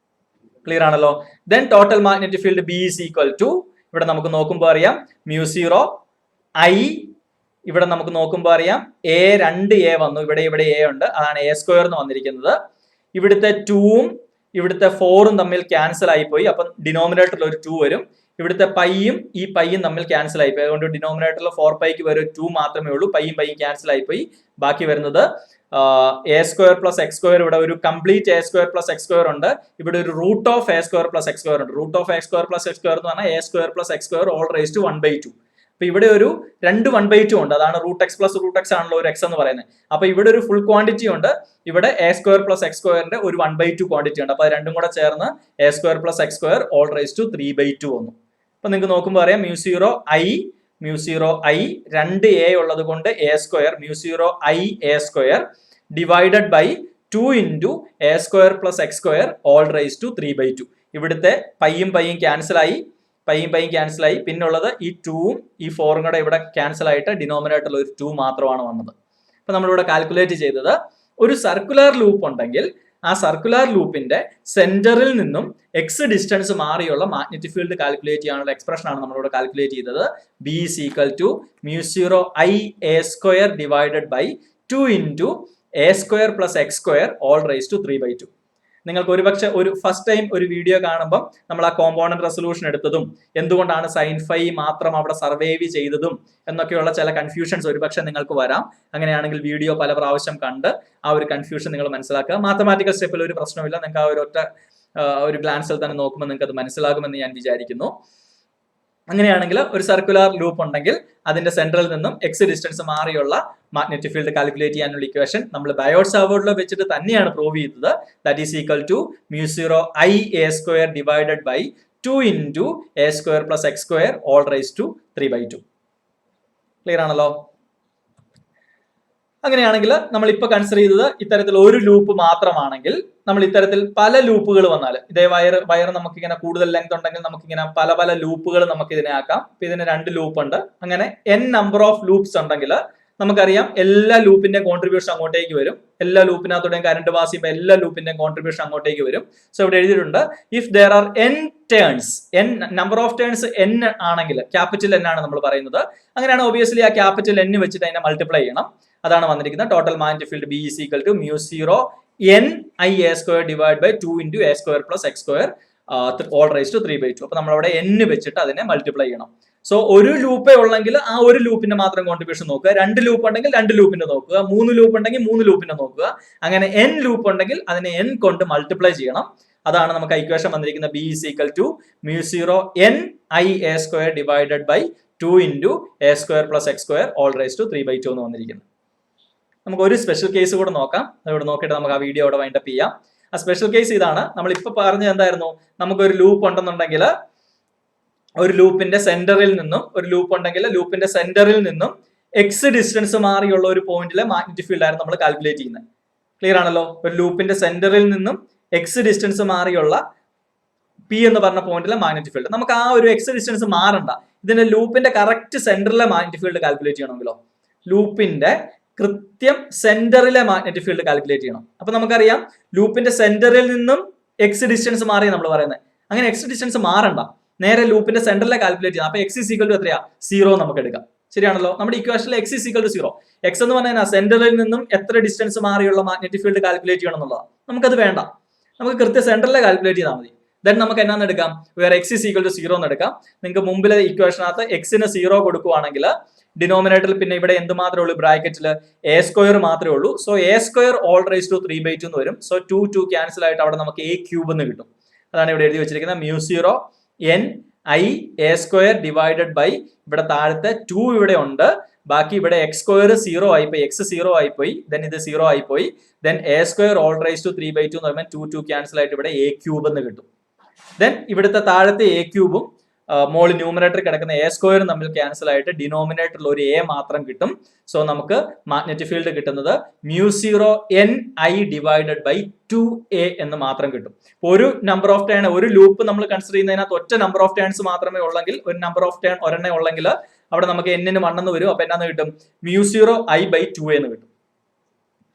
A: Clear ആണല്ലോ? Then total magnetic field B is equal to ഇവിടെ നമുക്ക് നോക്കുമ്പോൾ അറിയാം μ0 I ഇവിടെ നമുക്ക് നോക്കുമ്പോൾ അറിയാം രണ്ട് a വന്നു. ഇവിടെ a ഉണ്ട്. അതാണ് a സ്ക്വയർ എന്ന് വന്നിരിക്കുന്നത്. ഇവിടുത്തെ 2ഉം ഇവിടുത്തെ 4ഉം തമ്മിൽ ക്യാൻസൽ ആയിപ്പോയി. അപ്പം ഡിനോമിനേറ്ററിൽ ഒരു 2 വരും. ഇവിടുത്തെ പൈയും ഈ പൈയും തമ്മിൽ ക്യാൻസൽ ആയിപ്പോയി. അതുകൊണ്ട് ഡിനോമിനേറ്ററിൽ 4πക്ക് വരെ 2 മാത്രമേ ഉള്ളൂ. പൈയും ക്യാൻസൽ ആയിപ്പോയി. ബാക്കി വരുന്നത് a square plus x square. ഇവിടെ ഒരു complete a square plus x square ഉണ്ട്. ഇവിടെ ഒരു root of a square plus x square ഉണ്ട്. Root of a square plus x square എന്ന് പറഞ്ഞാൽ a square plus x square all raise to 1/2. അപ്പൊ ഇവിടെ ഒരു 1/2 ഉണ്ട്. അതാണ് root x plus root x ആണല്ലോ ഒരു എക്സ് എന്ന് പറയുന്നത്. അപ്പൊ ഇവിടെ ഒരു ഫുൾ ക്വാണ്ടിറ്റി ഉണ്ട്. ഇവിടെ a സ്ക്വയർ പ്ലസ് x സ്ക്വയറിന്റെ ഒരു 1/2 ക്വാണ്ടിറ്റി ഉണ്ട്. അപ്പൊ അത് രണ്ടും കൂടെ ചേർന്ന് a square plus x square all raise to 3/2 വന്നു. അപ്പൊ നിങ്ങൾക്ക് നോക്കുമ്പോൾ അറിയാം μ0 I 2a ഉള്ളത് കൊണ്ട് a square μ0 I a square divided by 2 into a square plus x square all raise to 3/2. ഇവിടുത്തെ പൈയും ക്യാൻസൽ ആയി. പിന്നുള്ളത് ഈ 2ഉം ഈ 4ഉം കൂടെ ഇവിടെ ക്യാൻസൽ ആയിട്ട് ഡിനോമിനേറ്ററിൽ ഒരു 2 മാത്രമാണ് വന്നത്. അപ്പൊ നമ്മളിവിടെ കാൽക്കുലേറ്റ് ചെയ്തത് ഒരു സർക്കുലർ ലൂപ്പ് ഉണ്ടെങ്കിൽ ആ സർക്കുലർ ലൂപ്പിന്റെ സെന്ററിൽ നിന്നും എക്സ് ഡിസ്റ്റൻസ് മാറിയുള്ള മാഗ്നറ്റിക് ഫീൽഡ് കാൽക്കുലേറ്റ് ചെയ്യാനുള്ള എക്സ്പ്രഷൻ ആണ് നമ്മളിവിടെ കാൽക്കുലേറ്റ് ചെയ്തത്. B is equal to μ0 I a square divided by 2 into A² + X² all raised to 3/2. നിങ്ങൾക്ക് ഒരുപക്ഷെ ഒരു ഫസ്റ്റ് ടൈം ഒരു വീഡിയോ കാണുമ്പോൾ നമ്മൾ ആ കോമ്പോണന്റ് റെസൊല്യൂഷൻ എടുത്തതും എന്തുകൊണ്ടാണ് sin φ മാത്രം അവിടെ സർവൈവ് ചെയ്തതും എന്നൊക്കെയുള്ള ചില കൺഫ്യൂഷൻസ് ഒരുപക്ഷെ നിങ്ങൾക്ക് വരാം. അങ്ങനെയാണെങ്കിൽ വീഡിയോ പല പ്രാവശ്യം കണ്ട് ആ ഒരു കൺഫ്യൂഷൻ നിങ്ങൾ മനസ്സിലാക്കുക. മാത്തമാറ്റിക്കൽ സ്റ്റെപ്പിൽ ഒരു പ്രശ്നമില്ല, നിങ്ങൾക്ക് ആ ഒരു ഗ്ലാൻസിൽ തന്നെ നോക്കുമ്പോൾ നിങ്ങൾക്ക് അത് മനസ്സിലാകുമെന്ന് ഞാൻ വിചാരിക്കുന്നു. അങ്ങനെയാണെങ്കിൽ ഒരു സർക്കുലർ ലൂപ്പ് ഉണ്ടെങ്കിൽ അതിന്റെ സെൻട്രൽ നിന്നും എക്സ് ഡിസ്റ്റൻസ് മാറിയുള്ള മാഗ്നറ്റിക് ഫീൽഡ് കാൽക്കുലേറ്റ് ചെയ്യാനുള്ള ഇക്വേഷൻ നമ്മൾ ബയോട്ട്-സാവേർട്ട് ലോ വെച്ചിട്ട് തന്നെയാണ് പ്രൂവ് ചെയ്തത്. That is equal to μ0 IA² divided by 2 × A² + X² all raised to 3/2. Clear ആണല്ലോ? അങ്ങനെയാണെങ്കിൽ നമ്മൾ ഇപ്പൊ കൺസിഡർ ചെയ്തത് ഇത്തരത്തിൽ ഒരു ലൂപ്പ് മാത്രമാണെങ്കിൽ നമ്മൾ ഇത്തരത്തിൽ പല ലൂപ്പുകൾ വന്നാൽ ഇതേ വയർ നമുക്ക് ഇങ്ങനെ കൂടുതൽ ലെങ്ത് ഉണ്ടെങ്കിൽ നമുക്ക് ഇങ്ങനെ പല ലൂപ്പുകൾ നമുക്ക് ഇതിനെ ആക്കാം. ഇപ്പൊ ഇതിന് 2 ലൂപ്പ് ഉണ്ട്. അങ്ങനെ n നമ്പർ ഓഫ് ലൂപ്സ് ഉണ്ടെങ്കിൽ നമുക്കറിയാം എല്ലാ ലൂപ്പിന്റെ കോൺട്രിബ്യൂഷൻ അങ്ങോട്ടേക്ക് വരും. എല്ലാ ലൂപ്പിനകത്തോടെയും കറണ്ട് പാസ് ചെയ്യുമ്പോൾ എല്ലാ ലൂപ്പിന്റെ കോൺട്രിബ്യൂഷൻ അങ്ങോട്ടേക്ക് വരും. സോ ഇവിടെ എഴുതിയിട്ടുണ്ട് if there are n turns, number of turns n ആണെങ്കിൽ ക്യാപിറ്റൽ N ആണ് നമ്മൾ പറയുന്നത്. അങ്ങനെയാണ് ഒബിയസ്ലി ആ ക്യാപിറ്റൽ N വെച്ചിട്ട് അതിനെ മൾട്ടിപ്ലൈ ചെയ്യണം. അതാണ് വന്നിരിക്കുന്നത്. Total magnetic field B is equal to μ0 n IA² divide by 2 × A² + X² all raised to 3/2. അപ്പൊ നമ്മൾ അവിടെ n വെച്ചിട്ട് അതിനെ മൾട്ടിപ്ലൈ ചെയ്യണം. സോ ഒരു ലൂപ്പേ ഉള്ളെങ്കിൽ ആ ഒരു ലൂപ്പിന്റെ മാത്രം കോൺട്രിബ്യൂഷൻ നോക്കുക. 2 ലൂപ്പ് ഉണ്ടെങ്കിൽ 2 ലൂപ്പിന്റെ നോക്കുക. 3 ലൂപ്പ് ഉണ്ടെങ്കിൽ 3 ലൂപ്പിന്റെ നോക്കുക. അങ്ങനെ n ലൂപ്പ് ഉണ്ടെങ്കിൽ അതിനെ n കൊണ്ട് മൾട്ടിപ്ലൈ ചെയ്യണം. അതാണ് നമുക്ക് ഇക്വേഷൻ വന്നിരിക്കുന്നത്. B is equal to μ0 n IA² divided by 2 × A² + X² all raised to 3/2 എന്ന് വന്നിരിക്കുന്നത്. നമുക്ക് ഒരു സ്പെഷ്യൽ കേസ് കൂടെ നോക്കാം. ഇവിടെ നോക്കിയിട്ട് നമുക്ക് ആ വീഡിയോ അവിടെ വൈൻഡപ്പ് ചെയ്യാം. ആ സ്പെഷ്യൽ കേസ് ഇതാണ്. നമ്മൾ ഇപ്പൊ പറഞ്ഞത് എന്തായിരുന്നു? നമുക്കൊരു ലൂപ്പ് ഉണ്ടെന്നുണ്ടെങ്കിൽ ഒരു ലൂപ്പിന്റെ സെന്ററിൽ നിന്നും ഒരു ലൂപ്പ് ഉണ്ടെങ്കിൽ ലൂപ്പിന്റെ സെന്ററിൽ നിന്നും എക്സ് ഡിസ്റ്റൻസ് മാറിയുള്ള ഒരു പോയിന്റിലെ മാഗ്നറ്റിക് ഫീൽഡ് ആയിരുന്നു നമ്മൾ കാൽക്കുലേറ്റ് ചെയ്യുന്നത്. ക്ലിയർ ആണല്ലോ? ഒരു ലൂപ്പിന്റെ സെന്ററിൽ നിന്നും എക്സ് ഡിസ്റ്റൻസ് മാറിയുള്ള P എന്ന് പറഞ്ഞ പോയിന്റിലെ മാഗ്നറ്റിക് ഫീൽഡ്. നമുക്ക് ആ ഒരു എക്സ് ഡിസ്റ്റൻസ് മാറണ്ട. ഇതിന്റെ ലൂപ്പിന്റെ കറക്റ്റ് സെന്ററിലെ മാഗ്നറ്റിക് ഫീൽഡ് കാൽക്കുലേറ്റ് ചെയ്യണമെങ്കിലോ ലൂപ്പിന്റെ കൃത്യം സെന്ററിലെ മാഗ്നറ്റിക് ഫീൽഡ് കാൽക്കുലേറ്റ് ചെയ്യണം. അപ്പൊ നമുക്കറിയാം ലൂപ്പിന്റെ സെന്ററിൽ നിന്നും എക്സ് ഡിസ്റ്റൻസ് മാറി നമ്മൾ പറയുന്നത്. അങ്ങനെ എക്സ് ഡിസ്റ്റൻസ് മാറണ്ട, നേരെ ലൂപ്പിന്റെ സെന്ററിലെ കാൽക്കുലേറ്റ് ചെയ്യാം. അപ്പൊ x = എത്രയാ? 0 നമുക്ക് എടുക്കാം. ശരിയാണല്ലോ? നമ്മുടെ ഇക്വേഷനിൽ x = 0. എക്സ് എന്ന് പറഞ്ഞാൽ സെന്ററിൽ നിന്നും എത്ര ഡിസ്റ്റൻസ് മാറിയുള്ള മാഗ്നറ്റിക് ഫീൽഡ് കാൽക്കുലേറ്റ് ചെയ്യണം എന്നുള്ളതാണ്. നമുക്കത് വേണ്ട, നമുക്ക് കൃത്യം സെന്ററിലെ കാൽക്കുലേറ്റ് ചെയ്താൽ മതി. ദെൻ നമുക്ക് എന്നാന്ന് എടുക്കാം? വേറെ x = 0 എന്ന് എടുക്കാം. നിങ്ങൾക്ക് മുമ്പിലെ ഇക്വേഷനകത്ത് x-ന് 0 കൊടുക്കുവാണെങ്കിൽ ഡിനോമിനേറ്ററിൽ പിന്നെ ഇവിടെ എന്ത് മാത്രമേ ഉള്ളൂ? ബ്രാക്കറ്റിൽ A² മാത്രമേ ഉള്ളൂ. So A² all raised to 3/2 എന്ന് വരും. സോ 2 ക്യാൻസൽ ആയിട്ട് അവിടെ നമുക്ക് A³ എന്ന് കിട്ടും. അതാണ് ഇവിടെ എഴുതി വെച്ചിരിക്കുന്നത്. μ0 n IA² ഡിവൈഡഡ് ബൈ ഇവിടെ താഴത്തെ 2 ഇവിടെ ഉണ്ട്. ബാക്കി ഇവിടെ x² 0 ആയിപ്പോയി, x 0 ആയിപ്പോയി, ദെൻ ഇത് 0 ആയിപ്പോയി. Then A² all raised to 3/2 എന്ന് പറയുമ്പോൾ 2 ക്യാൻസൽ ആയിട്ട് ഇവിടെ A³ എന്ന് കിട്ടും. ദെൻ ഇവിടുത്തെ താഴത്തെ A³ മോള് ന്യൂമറേറ്റർ കിടക്കുന്ന A² തമ്മിൽ ക്യാൻസൽ ആയിട്ട് ഡിനോമിനേറ്ററിൽ ഒരു A മാത്രം കിട്ടും. സോ നമുക്ക് മാഗ്നറ്റിക് ഫീൽഡ് കിട്ടുന്നത് μ0 n I divided by 2A എന്ന് മാത്രം കിട്ടും. ഒരു നമ്പർ ഓഫ് ടേൺ, ഒരു ലൂപ്പ് നമ്മൾ കൺസിഡർ ചെയ്യുന്നതിനകത്ത് ഒറ്റ നമ്പർ ഓഫ് ടേൺസ് മാത്രമേ ഉള്ളെങ്കിൽ, ഒരു നമ്പർ ഓഫ് ടേൺ ഒരെണ്ണേ ഉള്ളെങ്കിൽ അവിടെ നമുക്ക് n-ന് 1 എന്ന് വരും. അപ്പൊ എന്നാന്ന് കിട്ടും? μ0 I/2A എന്ന് കിട്ടും.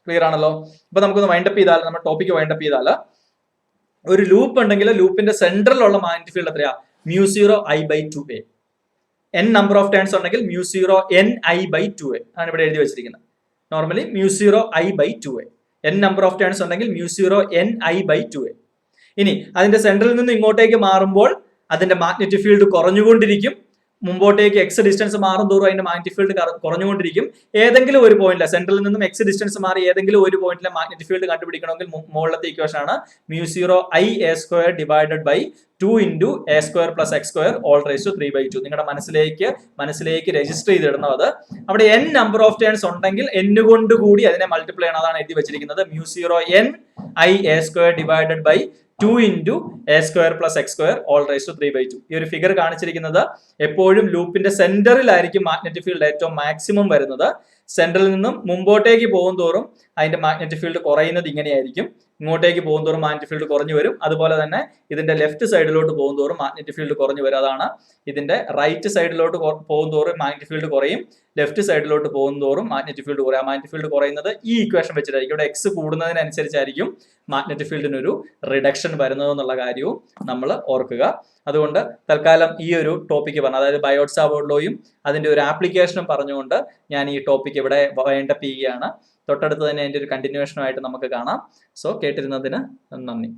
A: ക്ലിയർ ആണല്ലോ? അപ്പൊ നമുക്കൊന്ന് വൈൻഡപ്പ് ചെയ്താൽ, നമ്മുടെ ടോപ്പിക്ക് വൈൻഡപ്പ് ചെയ്താൽ, ഒരു ലൂപ്പ് ഉണ്ടെങ്കിൽ ലൂപ്പിന്റെ സെന്ററിലുള്ള മാഗ്നറ്റിക് ഫീൽഡ് എത്രയാ? μ0 I/2A. n number of turns ഉണ്ടെങ്കിൽ μ0 n I/2A ആണ് ഇവിടെ എഴുതി വെച്ചിരിക്കുന്നത്. Normally μ0 I/2A. n number of turns ഉണ്ടെങ്കിൽ μ0 n I/2A. ഇനി അതിന്റെ സെന്ററിൽ നിന്ന് ഇങ്ങോട്ടേക്ക് മാറുമ്പോൾ അതിന്റെ മാഗ്നറ്റിക് ഫീൽഡ് കുറഞ്ഞുകൊണ്ടിരിക്കും. മുമ്പോട്ടേക്ക് എക്സ് ഡിസ്റ്റൻസ് മാറും തോറും അതിന്റെ മാഗ്നറ്റിക് ഫീൽഡ് കുറഞ്ഞുകൊണ്ടിരിക്കും. ഏതെങ്കിലും ഒരു പോയിന്റിലെ സെന്ററിൽ നിന്നും എക്സ് ഡിസ്റ്റൻസ് മാറി ഏതെങ്കിലും ഒരു പോയിന്റിലെ മാഗ്നറ്റിക് ഫീൽഡ് കണ്ടുപിടിക്കണമെങ്കിൽ മുകളിലത്തെ ഇക്വേഷൻ ആണ് μ0 IA² divided by 2 × A² + X² all raised to 3/2. നിങ്ങളുടെ മനസ്സിലേക്ക് രജിസ്റ്റർ ചെയ്തിടണം. അത് അവിടെ n നമ്പർ ഓഫ് ടേൺസ് ഉണ്ടെങ്കിൽ n കൊണ്ട് കൂടി അതിനെ മൾട്ടിപ്ലൈ ചെയ്യണം. അതാണ് എഴുതി വെച്ചിരിക്കുന്നത്. μ0 n IA² divided by 2 × A² + X² all raised to 3/2. ഈ ഒരു ഫിഗർ കാണിച്ചിരിക്കുന്നത് എപ്പോഴും ലൂപ്പിന്റെ സെന്ററിലായിരിക്കും മാഗ്നറ്റിക് ഫീൽഡ് ഏറ്റവും മാക്സിമം വരുന്നത്. സെന്ററിൽ നിന്നും മുമ്പോട്ടേക്ക് പോകും തോറും അതിന്റെ മാഗ്നറ്റിക് ഫീൽഡ് കുറയുന്നത് ഇങ്ങനെയായിരിക്കും. ഇങ്ങോട്ടേക്ക് പോകും തോറും മാഗ്നറ്റിക് ഫീൽഡ് കുറഞ്ഞു വരും. അതുപോലെ തന്നെ ഇതിന്റെ ലെഫ്റ്റ് സൈഡിലോട്ട് പോകും തോറും മാഗ്നറ്റിക് ഫീൽഡ് കുറഞ്ഞു വരും. അതാണ് ഇതിന്റെ റൈറ്റ് സൈഡിലോട്ട് പോകും തോറും മാഗ്നറ്റിക് ഫീൽഡ് കുറയും, ലെഫ്റ്റ് സൈഡിലോട്ട് പോകും തോറും മാഗ്നറ്റിക് ഫീൽഡ് കുറയും. മാഗ്നറ്റിക് ഫീൽഡ് കുറയുന്നത് ഈ ഇക്വേഷൻ വെച്ചിട്ടായിരിക്കും. ഇവിടെ എക്സ് കൂടുന്നതിനനുസരിച്ചായിരിക്കും മാഗ്നറ്റിക് ഫീൽഡിന് ഒരു റിഡക്ഷൻ വരുന്നത് എന്നുള്ള കാര്യവും നമ്മൾ ഓർക്കുക. അതുകൊണ്ട് തൽക്കാലം ഈ ഒരു ടോപ്പിക്ക് പറഞ്ഞു, അതായത് ബയോട്ട്-സാവേർട്ട് ലോയും അതിന്റെ ഒരു ആപ്ലിക്കേഷനും പറഞ്ഞുകൊണ്ട് ഞാൻ ഈ ടോപ്പിക്ക് ഇവിടെ വൈൻഡപ്പ് ചെയ്യുകയാണ്. തൊട്ടടുത്ത് തന്നെ അതിൻ്റെ ഒരു കണ്ടിന്യൂഷനുമായിട്ട് നമുക്ക് കാണാം. സോ കേട്ടിരുന്നതിന് നന്ദി.